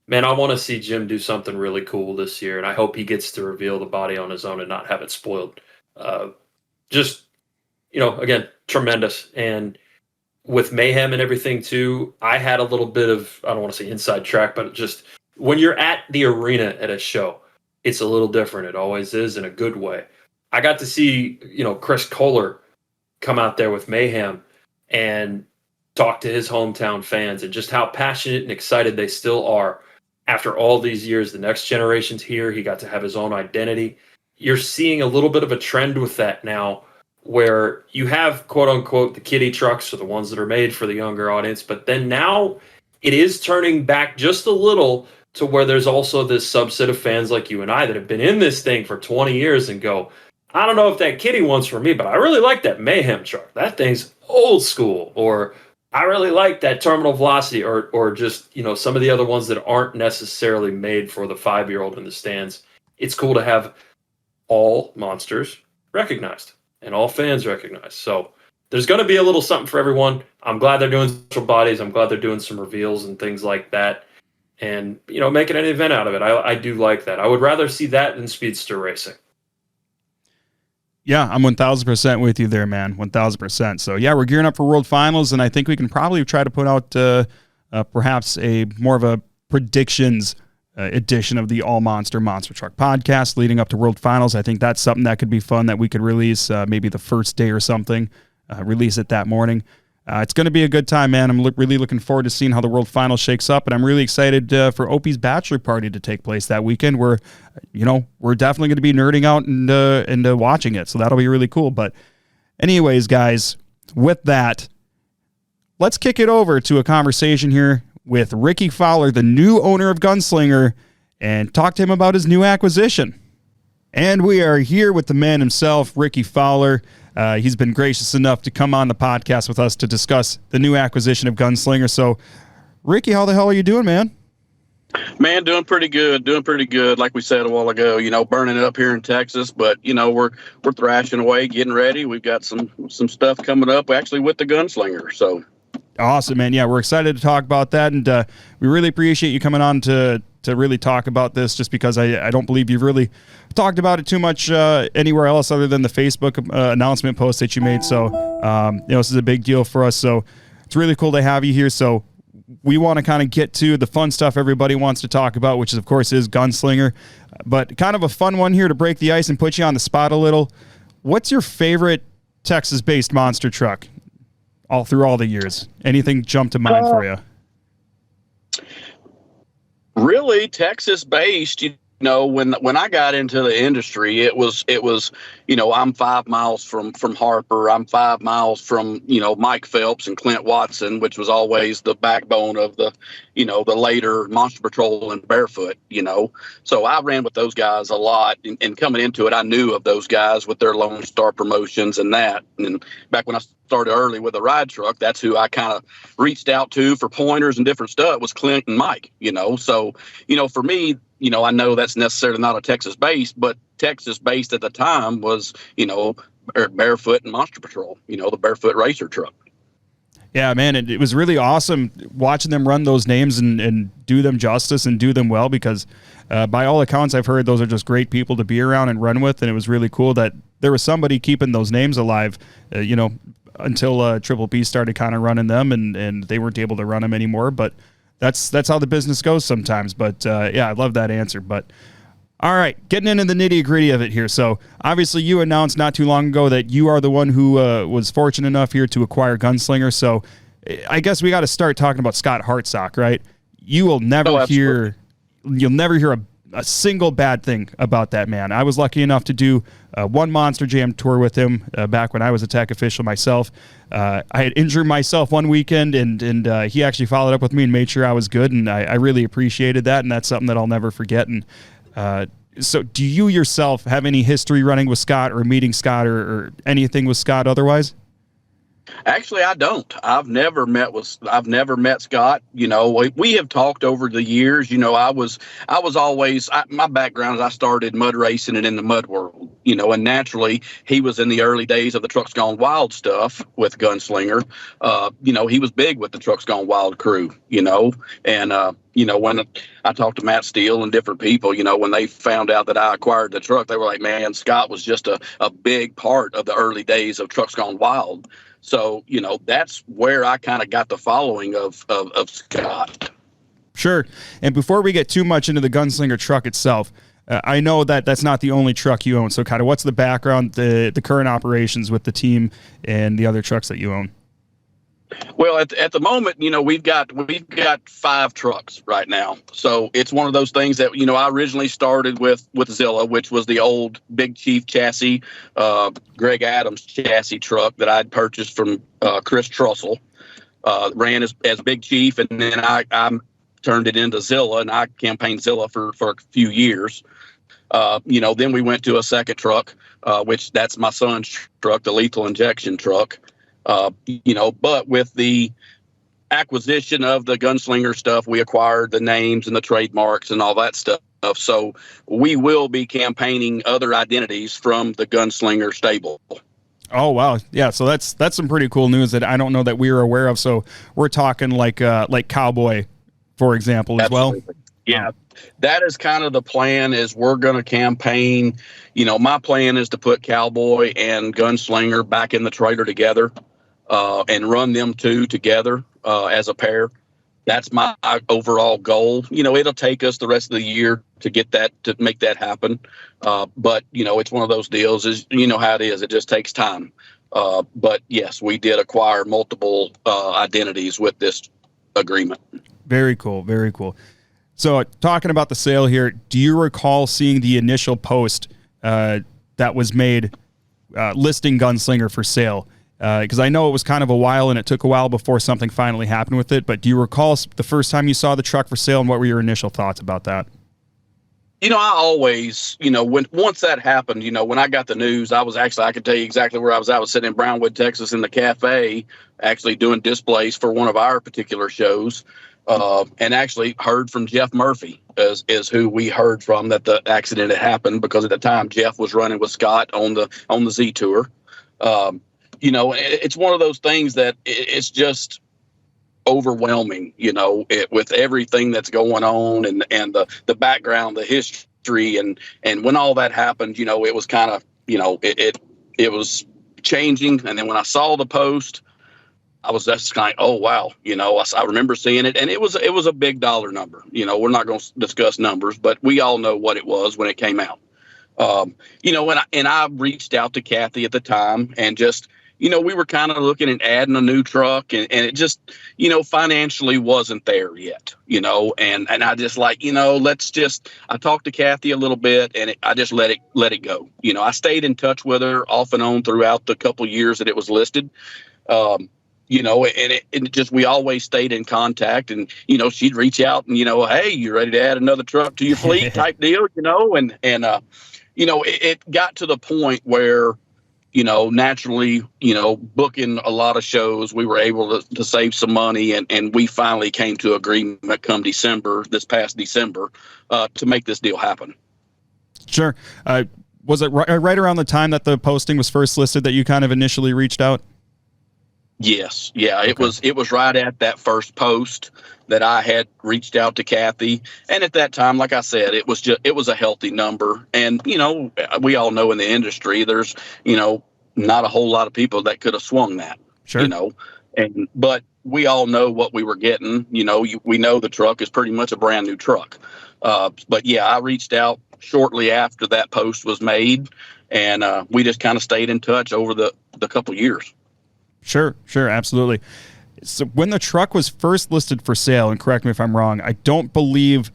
man, I want to see Jim do something really cool this year, and I hope he gets to reveal the body on his own and not have it spoiled. Just, again, tremendous. And with Mayhem and everything, too, I had a little bit of, I don't want to say inside track, but just when you're at the arena at a show, it's a little different. It always is in a good way. I got to see, Chris Kohler come out there with Mayhem and talk to his hometown fans and just how passionate and excited they still are after all these years. The next generation's here. He got to have his own identity. You're seeing a little bit of a trend with that now where you have, quote unquote, the kiddie trucks or the ones that are made for the younger audience. But then now it is turning back just a little to where there's also this subset of fans like you and I that have been in this thing for 20 years and go, I don't know if that kiddie one's for me, but I really like that Mayhem truck. That thing's old school. Or I really like that Terminal Velocity or just, some of the other ones that aren't necessarily made for the 5-year-old in the stands. It's cool to have all monsters recognized and all fans recognized. So there's going to be a little something for everyone. I'm glad they're doing special bodies. I'm glad they're doing some reveals and things like that. And, making an event out of it. I do like that. I would rather see that than speedster racing. Yeah, I'm 1,000% with you there, man. 1,000%. So, yeah, we're gearing up for World Finals, and I think we can probably try to put out perhaps a more of a predictions edition of the Allmonster Monster Truck Podcast leading up to World Finals. I think that's something that could be fun that we could release maybe the first day or something, release it that morning. It's going to be a good time, man. I'm really looking forward to seeing how the World Finals shakes up, and I'm really excited for Opie's bachelor party to take place that weekend. We're definitely going to be nerding out and watching it, so that'll be really cool. But anyways, guys, with that, let's kick it over to a conversation here with Ricky Fowler, the new owner of GunSlinger, and talk to him about his new acquisition. And we are here with the man himself, Ricky Fowler. He's been gracious enough to come on the podcast with us to discuss the new acquisition of GunSlinger. So, Ricky, how the hell are you doing, man? Man, doing pretty good. Like we said a while ago, burning it up here in Texas, but we're thrashing away, getting ready. We've got some stuff coming up actually with the GunSlinger. So awesome, man. Yeah, we're excited to talk about that, and we really appreciate you coming on to really talk about this, just because I don't believe you've really talked about it too much anywhere else other than the Facebook announcement post that you made. So, this is a big deal for us. So it's really cool to have you here. So we want to kind of get to the fun stuff everybody wants to talk about, which is, of course, is GunSlinger, but kind of a fun one here to break the ice and put you on the spot a little. What's your favorite Texas-based monster truck all through all the years? Anything jump to mind for you? Really, Texas-based. When I got into the industry, it was I'm 5 miles from Harper. I'm 5 miles from Mike Phelps and Clint Watson, which was always the backbone of the the later Monster Patrol and Barefoot. So I ran with those guys a lot, and coming into it, I knew of those guys with their Lone Star promotions and that. And back when I started early with a ride truck, that's who I kind of reached out to for pointers and different stuff, was Clint and Mike. So for me, I know that's necessarily not a Texas base, but Texas based at the time was, Barefoot and Monster Patrol, the Barefoot racer truck. Yeah, man, it was really awesome watching them run those names and do them justice and do them well, because by all accounts I've heard those are just great people to be around and run with, and it was really cool that there was somebody keeping those names alive, until Triple P started kind of running them and they weren't able to run them anymore, but that's how the business goes sometimes. But yeah, I love that answer. But all right, getting into the nitty gritty of it here. So obviously you announced not too long ago that you are the one who was fortunate enough here to acquire GunSlinger. So I guess we got to start talking about Scott Hartsock, right? You will never hear you'll never hear a single bad thing about that man. I was lucky enough to do one Monster Jam tour with him back when I was a tech official myself. I had injured myself one weekend, and he actually followed up with me and made sure I was good, and I really appreciated that, and that's something that I'll never forget. And so do you yourself have any history running with Scott or meeting Scott or anything with Scott otherwise? Actually, I don't. I've never met Scott. You know, we have talked over the years. You know, I was always, my background is I started mud racing and in the mud world, you know, and naturally he was in the early days of the Trucks Gone Wild stuff with GunSlinger. You know, he was big with the Trucks Gone Wild crew, you know, and, you know, when I talked to Matt Steele and different people, you know, when they found out that I acquired the truck, they were like, man, Scott was just a big part of the early days of Trucks Gone Wild. So, you know, that's where I kind of got the following of Scott. Sure. And before we get too much into the GunSlinger truck itself, I know that that's not the only truck you own. So kind of what's the background, the current operations with the team and the other trucks that you own? Well, at the moment, you know, we've got 5 trucks right now. So it's one of those things that, you know, I originally started with Zilla, which was the old Big Chief chassis, Greg Adams chassis truck that I'd purchased from Chris Trussell, ran as Big Chief, and then I turned it into Zilla, and I campaigned Zilla for a few years. You know, then we went to a second truck, which that's my son's truck, the lethal injection truck. You know, but with the acquisition of the GunSlinger stuff, we acquired the names and the trademarks and all that stuff. So we will be campaigning other identities from the GunSlinger stable. Oh, wow. Yeah. So that's some pretty cool news that I don't know that we were aware of. So we're talking like Cowboy, for example, as Absolutely. well. Yeah. That is kind of the plan, is we're going to campaign. You know, my plan is to put Cowboy and GunSlinger back in the trailer together. And run them two together as a pair. That's my overall goal. You know, it'll take us the rest of the year to make that happen. But, you know, it's one of those deals, is, you know how it is. It just takes time. But yes, we did acquire multiple identities with this agreement. Very cool. Very cool. So talking about the sale here, do you recall seeing the initial post that was made listing GunSlinger for sale? Because I know it was kind of a while, and it took a while before something finally happened with it. But do you recall the first time you saw the truck for sale, and what were your initial thoughts about that? You know, I always, you know, once that happened, you know, when I got the news, I can tell you exactly where I was. I was sitting in Brownwood, Texas, in the cafe, actually doing displays for one of our particular shows, and actually heard from Jeff Murphy is who we heard from that the accident had happened, because at the time Jeff was running with Scott on the Z Tour. You know, it's one of those things that it's just overwhelming, you know, with everything that's going on and the background, the history. And when all that happened, you know, it was kind of, you know, it was changing. And then when I saw the post, I was just kind of, oh, wow. You know, I remember seeing it, and it was a big dollar number. You know, we're not going to discuss numbers, but we all know what it was when it came out. You know, and I reached out to Kathy at the time, and just, you know, we were kind of looking at adding a new truck, and it just, you know, financially wasn't there yet, you know, and I just like, you know, I talked to Kathy a little bit, and I just let it go. You know, I stayed in touch with her off and on throughout the couple years that it was listed. You know, and it just, we always stayed in contact, and, you know, she'd reach out and, you know, hey, you ready to add another truck to your fleet type deal, you know, and you know, it got to the point where, you know, naturally, you know, booking a lot of shows, we were able to save some money, and we finally came to agreement come this past December, to make this deal happen. Sure. Was it right around the time that the posting was first listed that you kind of initially reached out? Yes. Yeah. Okay. It was right at that first post that I had reached out to Kathy. And at that time, like I said, it was a healthy number. And, you know, we all know in the industry, there's, you know, not a whole lot of people that could have swung that, sure. You know, but we all know what we were getting. You know, we know the truck is pretty much a brand new truck. But yeah, I reached out shortly after that post was made, and we just kind of stayed in touch over the couple years. Sure, absolutely. So when the truck was first listed for sale, and correct me if I'm wrong, I don't believe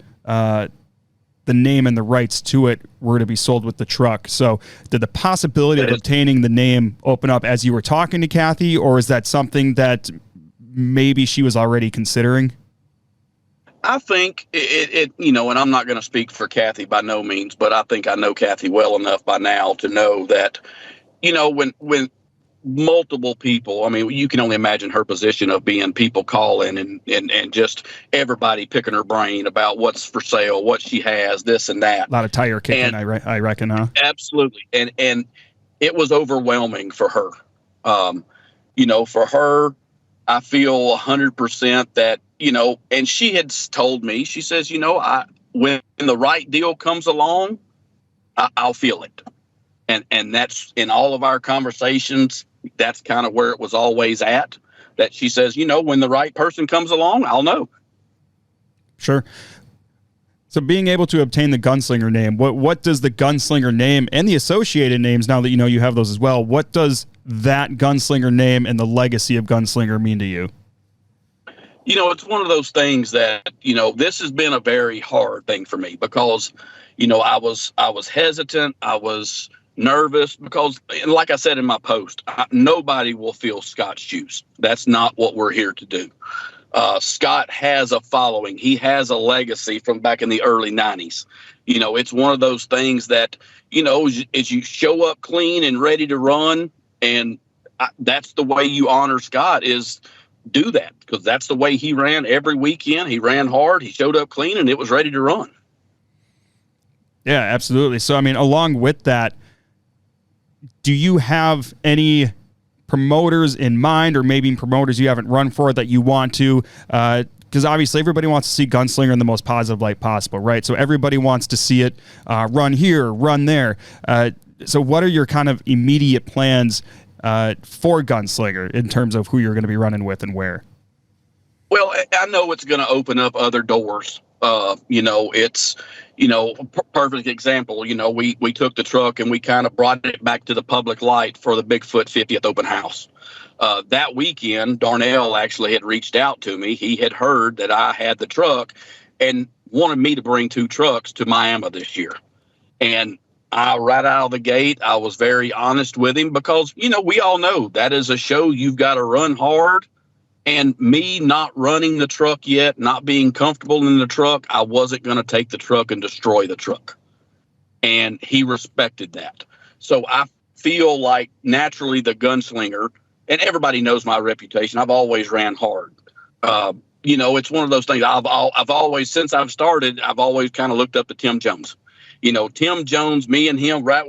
the name and the rights to it were to be sold with the truck. So did the possibility of obtaining the name open up as you were talking to Kathy, or is that something that maybe she was already considering? I think it and I'm not going to speak for Kathy by no means, but I think I know Kathy well enough by now to know that, when multiple people, I mean, you can only imagine her position of being people calling and just everybody picking her brain about what's for sale, what she has, this and that. A lot of tire kicking, I reckon, huh? Absolutely. And it was overwhelming for her. For her, I feel 100% that, and she had told me, she says, when the right deal comes along, I'll feel it. And that's in all of our conversations. That's kind of where it was always at, that she says, when the right person comes along, I'll know. Sure. So being able to obtain the Gunslinger name, what does the Gunslinger name and the associated names, now that you have those as well, what does that Gunslinger name and the legacy of Gunslinger mean to you? It's one of those things that, this has been a very hard thing for me because, I was hesitant. I was nervous because, like I said in my post, nobody will fill Scott's shoes. That's not what we're here to do. Scott has a following. He has a legacy from back in the early 90s. It's one of those things that, as you show up clean and ready to run, and that's the way you honor Scott, is do that, because that's the way he ran every weekend. He ran hard. He showed up clean, and it was ready to run. Yeah, absolutely. So, I mean, along with that, do you have any promoters in mind, or maybe promoters you haven't run for that you want to? Because obviously everybody wants to see Gunslinger in the most positive light possible, right? So everybody wants to see it run here, run there. So what are your kind of immediate plans for Gunslinger in terms of who you're going to be running with and where? Well, I know it's going to open up other doors. It's, perfect example, we took the truck and we kind of brought it back to the public light for the Bigfoot 50th open house. That weekend, Darnell actually had reached out to me. He had heard that I had the truck and wanted me to bring 2 trucks to Miami this year. And right out of the gate, I was very honest with him because, we all know that is a show you've got to run hard. And me not running the truck yet, not being comfortable in the truck, I wasn't going to take the truck and destroy the truck. And he respected that. So I feel like naturally the Gunslinger, and everybody knows my reputation, I've always ran hard. It's one of those things I've always, since I've started, I've always kind of looked up to Tim Jones. Tim Jones, me and him, right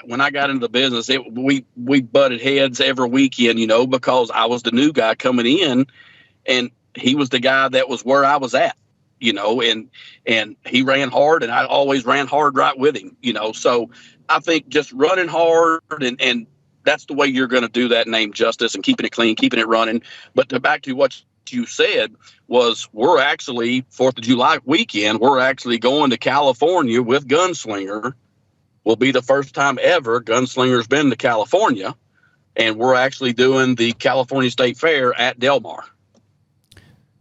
when I got into the business, we butted heads every weekend, because I was the new guy coming in and he was the guy that was where I was at, and he ran hard and I always ran hard right with him, so I think just running hard and that's the way you're going to do that name justice, and keeping it clean, keeping it running. But back to what you said was, we're actually 4th of July weekend, we're actually going to California with Gunslinger. Will be the first time ever Gunslinger's been to California, and we're actually doing the California State Fair at Del Mar.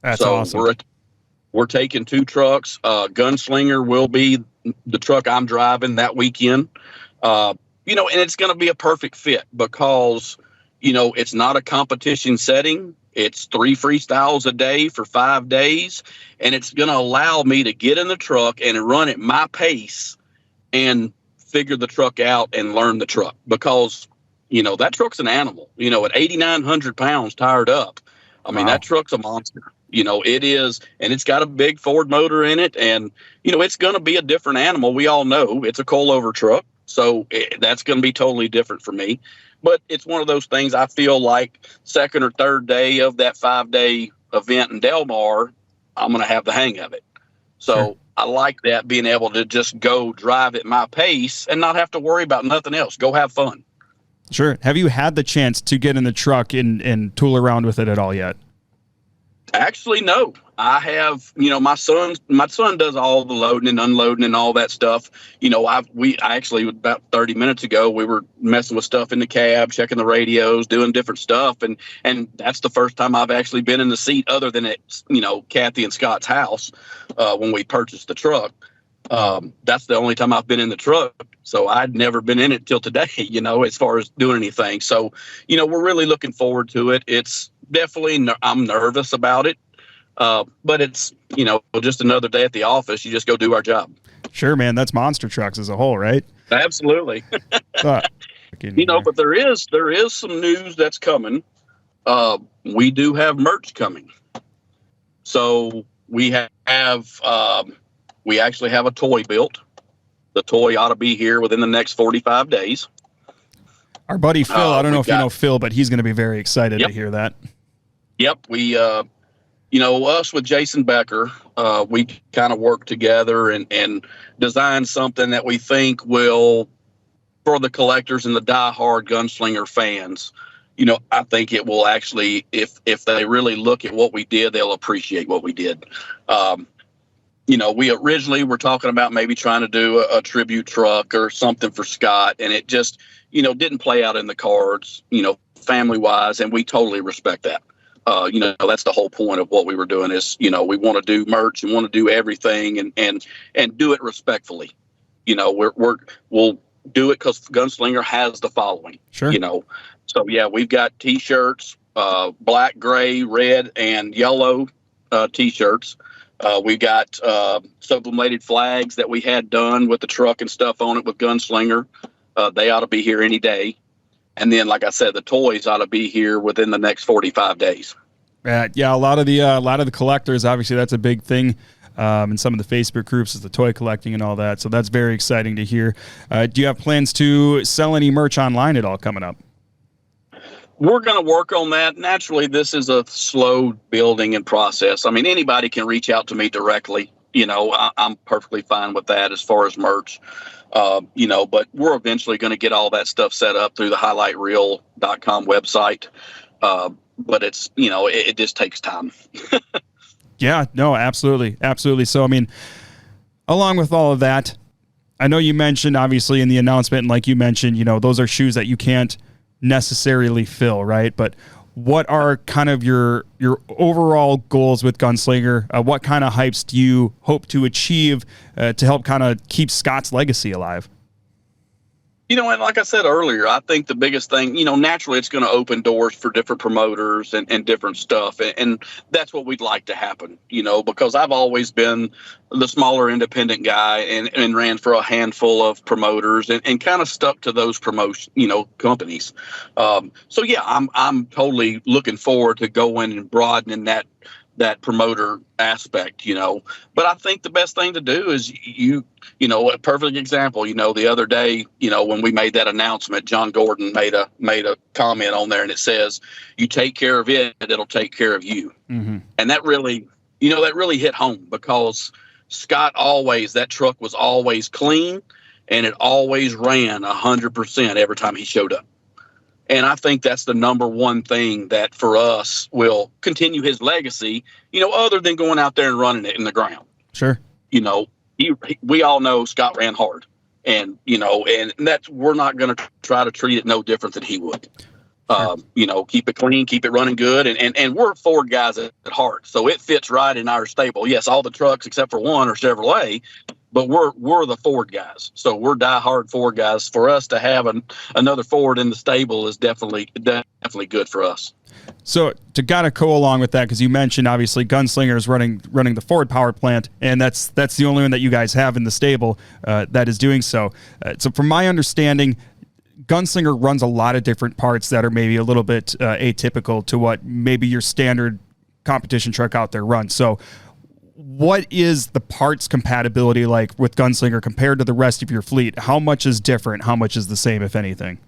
That's awesome. We're taking 2 trucks. Gunslinger will be the truck I'm driving that weekend. And it's going to be a perfect fit because, it's not a competition setting. It's 3 freestyles a day for 5 days, and it's going to allow me to get in the truck and run at my pace and figure the truck out and learn the truck because, that truck's an animal, at 8,900 pounds tired up. I mean, That truck's a monster, it is, and it's got a big Ford motor in it, and, it's going to be a different animal. We all know it's a coilover truck, so that's going to be totally different for me. But it's one of those things, I feel like 2nd or 3rd day of that 5-day event in Del Mar, I'm going to have the hang of it. So sure. I like that, being able to just go drive at my pace and not have to worry about nothing else. Go have fun. Sure. Have you had the chance to get in the truck and tool around with it at all yet? Actually, no. I have, my son does all the loading and unloading and all that stuff. I actually, about 30 minutes ago, we were messing with stuff in the cab, checking the radios, doing different stuff. And that's the first time I've actually been in the seat other than at, Kathy and Scott's house when we purchased the truck. That's the only time I've been in the truck. So I'd never been in it till today, as far as doing anything. So, we're really looking forward to it. It's definitely, I'm nervous about it. But it's, just another day at the office. You just go do our job. Sure, man. That's monster trucks as a whole, right? Absolutely. But there is some news that's coming. We do have merch coming. So we actually have a toy built. The toy ought to be here within the next 45 days. Our buddy Phil, I don't know if you know Phil, but he's going to be very excited to hear that. Yep. We, us with Jason Becker, we kind of work together and design something that we think will, for the collectors and the diehard gunslinger fans, I think it will actually, if they really look at what we did, they'll appreciate what we did. We originally were talking about maybe trying to do a tribute truck or something for Scott, and it just, didn't play out in the cards, family wise, and we totally respect that. That's the whole point of what we were doing is, we want to do merch and want to do everything and do it respectfully. We'll do it because Gunslinger has the following. Sure. So yeah, we've got T-shirts, black, gray, red, and yellow T-shirts. We got sublimated flags that we had done with the truck and stuff on it with Gunslinger. They ought to be here any day. And then, like I said, the toys ought to be here within the next 45 days. Yeah, a lot of the collectors, obviously, that's a big thing. In some of the Facebook groups is the toy collecting and all that. So that's very exciting to hear. Do you have plans to sell any merch online at all coming up? We're going to work on that. Naturally, this is a slow building and process. I mean, anybody can reach out to me directly. I'm perfectly fine with that as far as merch. But we're eventually going to get all that stuff set up through the highlightreel.com website. But it's, it just takes time. Yeah, no, absolutely. Absolutely. So, I mean, along with all of that, I know you mentioned obviously in the announcement, and like you mentioned, those are shoes that you can't necessarily fill, right? But what are kind of your overall goals with Gunslinger? What kind of hypes do you hope to achieve to help kind of keep Scott's legacy alive? And like I said earlier, I think the biggest thing, naturally it's going to open doors for different promoters and different stuff. And that's what we'd like to happen, because I've always been the smaller independent guy and ran for a handful of promoters and kind of stuck to those companies. So yeah, I'm totally looking forward to going and broadening that promoter aspect, but I think the best thing to do is a perfect example, the other day, when we made that announcement, John Gordon made a comment on there and it says, you take care of it, it'll take care of you. Mm-hmm. And that really hit home because Scott that truck was always clean and it always ran 100% every time he showed up. And I think that's the number one thing that for us will continue his legacy, other than going out there and running it in the ground. Sure. We all know Scott ran hard and, and that's, we're not going to try to treat it no different than he would. Sure. Keep it clean, keep it running good. And we're Ford guys at heart. So it fits right in our stable. Yes, all the trucks except for one are Chevrolet, but we're the Ford guys. So we're diehard Ford guys. For us to have another Ford in the stable is definitely good for us. So to kind of go along with that, because you mentioned obviously Gunslinger is running the Ford power plant, and that's the only one that you guys have in the stable that is doing so. So from my understanding, Gunslinger runs a lot of different parts that are maybe a little bit atypical to what maybe your standard competition truck out there runs. So what is the parts compatibility like with Gunslinger compared to the rest of your fleet? How much is different? How much is the same, if anything?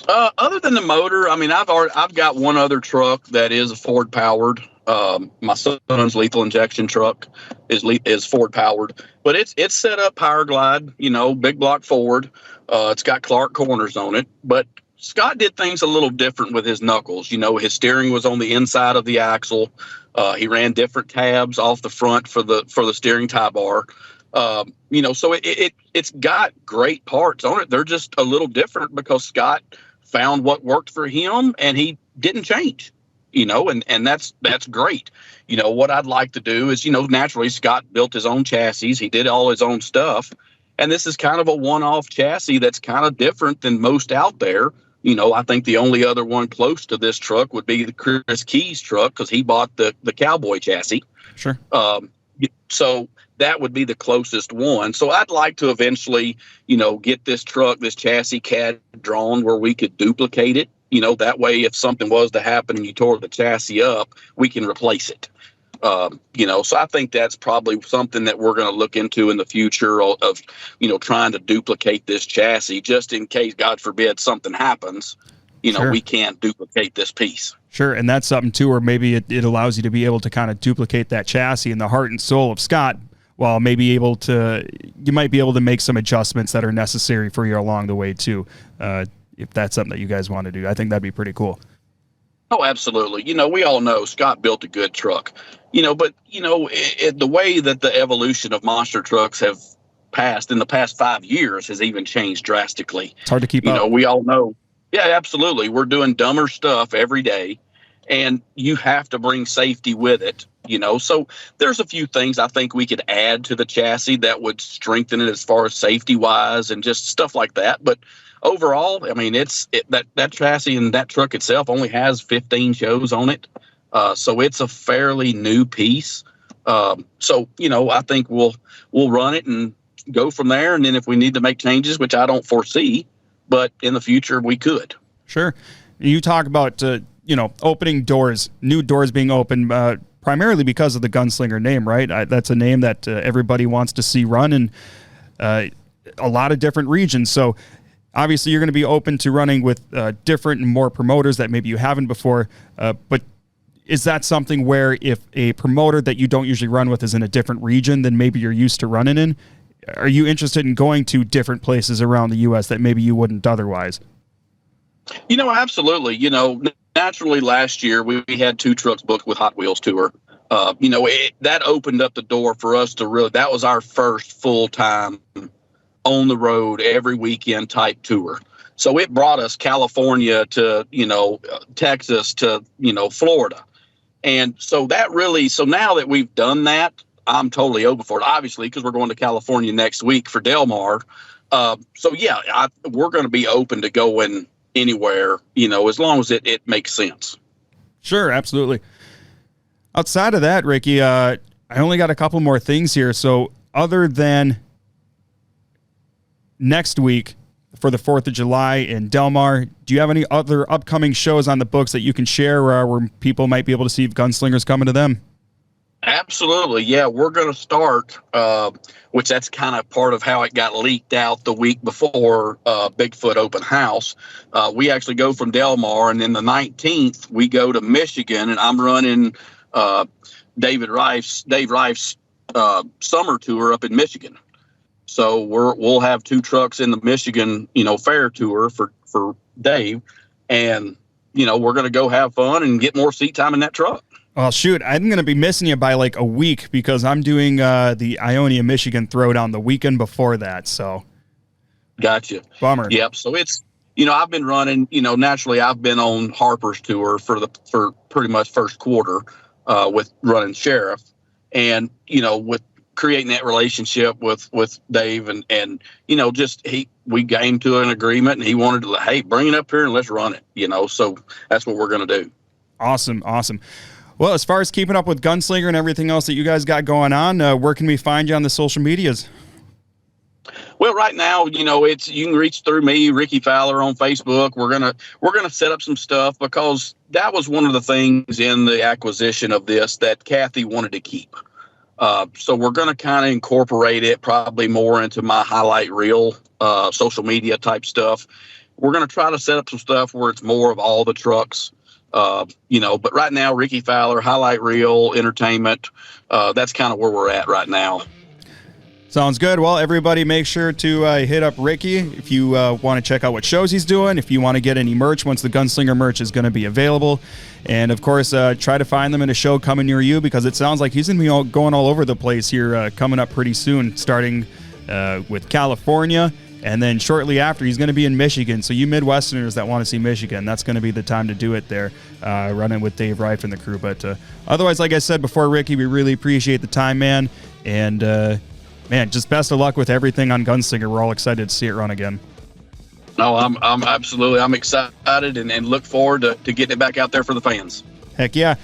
Other than the motor, I mean, I've got one other truck that is Ford powered. My son's lethal injection truck is Ford powered, but it's set up power glide, big block Ford. It's got Clark corners on it, but Scott did things a little different with his knuckles. His steering was on the inside of the axle. He ran different tabs off the front for the steering tie bar. So it's got great parts on it. They're just a little different because Scott found what worked for him and he didn't change. and that's great. What I'd like to do is, naturally Scott built his own chassis. He did all his own stuff. And this is kind of a one-off chassis that's kind of different than most out there. I think the only other one close to this truck would be the Chris Keys truck, because he bought the Cowboy chassis. Sure. So that would be the closest one. So I'd like to eventually, get this chassis CAD drawn where we could duplicate it. That way, if something was to happen and you tore the chassis up, we can replace it. So I think that's probably something that we're going to look into in the future of trying to duplicate this chassis just in case, God forbid, something happens. Sure. We can't duplicate this piece. Sure, and that's something too, where maybe it allows you to be able to kind of duplicate that chassis and the heart and soul of Scott, while you might be able to make some adjustments that are necessary for you along the way too. If that's something that you guys want to do, I think that'd be pretty cool. Oh, absolutely. We all know Scott built a good truck, but the way that the evolution of monster trucks have passed in the past 5 years has even changed drastically. It's hard to keep up. We all know. Yeah, absolutely. We're doing dumber stuff every day, and you have to bring safety with it, So there's a few things I think we could add to the chassis that would strengthen it as far as safety wise and just stuff like that. But overall, I mean, that chassis and that truck itself only has 15 shows on it. So it's a fairly new piece. So, I think we'll run it and go from there. And then if we need to make changes, which I don't foresee, but in the future we could. Sure. You talk about, opening doors, new doors being opened, primarily because of the Gunslinger name, right? That's a name that everybody wants to see run in a lot of different regions. So obviously you're going to be open to running with different and more promoters that maybe you haven't before. But is that something where if a promoter that you don't usually run with is in a different region than maybe you're used to running in, are you interested in going to different places around the U.S. that maybe you wouldn't otherwise? Absolutely. Naturally last year we had 2 trucks booked with Hot Wheels Tour. That opened up the door for us to that was our first full-time on the road every weekend type tour. So it brought us California to, Texas to, Florida. And so now that we've done that, I'm totally open for it, obviously, because we're going to California next week for Del Mar. We're going to be open to going anywhere, as long as it makes sense. Sure, absolutely. Outside of that, Ricky, I only got a couple more things here. So other than next week for the 4th of July in Del Mar, do you have any other upcoming shows on the books that you can share where people might be able to see if Gunslingers coming to them? Absolutely. Yeah, we're going to start, which that's kind of part of how it got leaked out the week before Bigfoot open house. We actually go from Del Mar, and then the 19th we go to Michigan, and I'm running Dave Rife's summer tour up in Michigan. So we'll have 2 trucks in the Michigan, fair tour for Dave, and we're going to go have fun and get more seat time in that truck. Well, shoot, I'm going to be missing you by like a week because I'm doing the Ionia, Michigan Throwdown the weekend before that. So, gotcha. Bummer. Yep. So it's I've been running. Naturally, I've been on Harper's tour for pretty much first quarter with running Sheriff, and with creating that relationship with Dave and we came to an agreement, and he wanted to, hey, bring it up here and let's run it. So that's what we're going to do. Awesome. Well, as far as keeping up with Gunslinger and everything else that you guys got going on, where can we find you on the social medias? Well, right now, you can reach through me, Ricky Fowler, on Facebook. We're gonna set up some stuff because that was one of the things in the acquisition of this that Kathy wanted to keep. So we're gonna kind of incorporate it probably more into my highlight reel, social media type stuff. We're gonna try to set up some stuff where it's more of all the trucks. But right now, Ricky Fowler, highlight reel, entertainment, that's kind of where we're at right now. Sounds good. Well, everybody make sure to hit up Ricky if you want to check out what shows he's doing, if you want to get any merch once the Gunslinger merch is going to be available. And, of course, try to find them in a show coming near you because it sounds like he's going to be going all over the place here coming up pretty soon, starting with California And then shortly after, he's going to be in Michigan. So you Midwesterners that want to see Michigan, that's going to be the time to do it there, running with Dave Reif and the crew. But otherwise, like I said before, Ricky, we really appreciate the time, man. And, man, just best of luck with everything on GunSlinger. We're all excited to see it run again. No, I'm absolutely. I'm excited and look forward to getting it back out there for the fans. Heck yeah.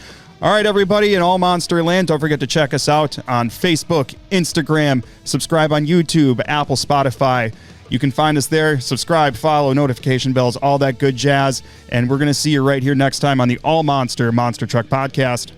All right, everybody in all Monster Land, don't forget to check us out on Facebook, Instagram, subscribe on YouTube, Apple, Spotify. You can find us there. Subscribe, follow, notification bells, all that good jazz. And we're going to see you right here next time on the Allmonster Monster Truck Podcast.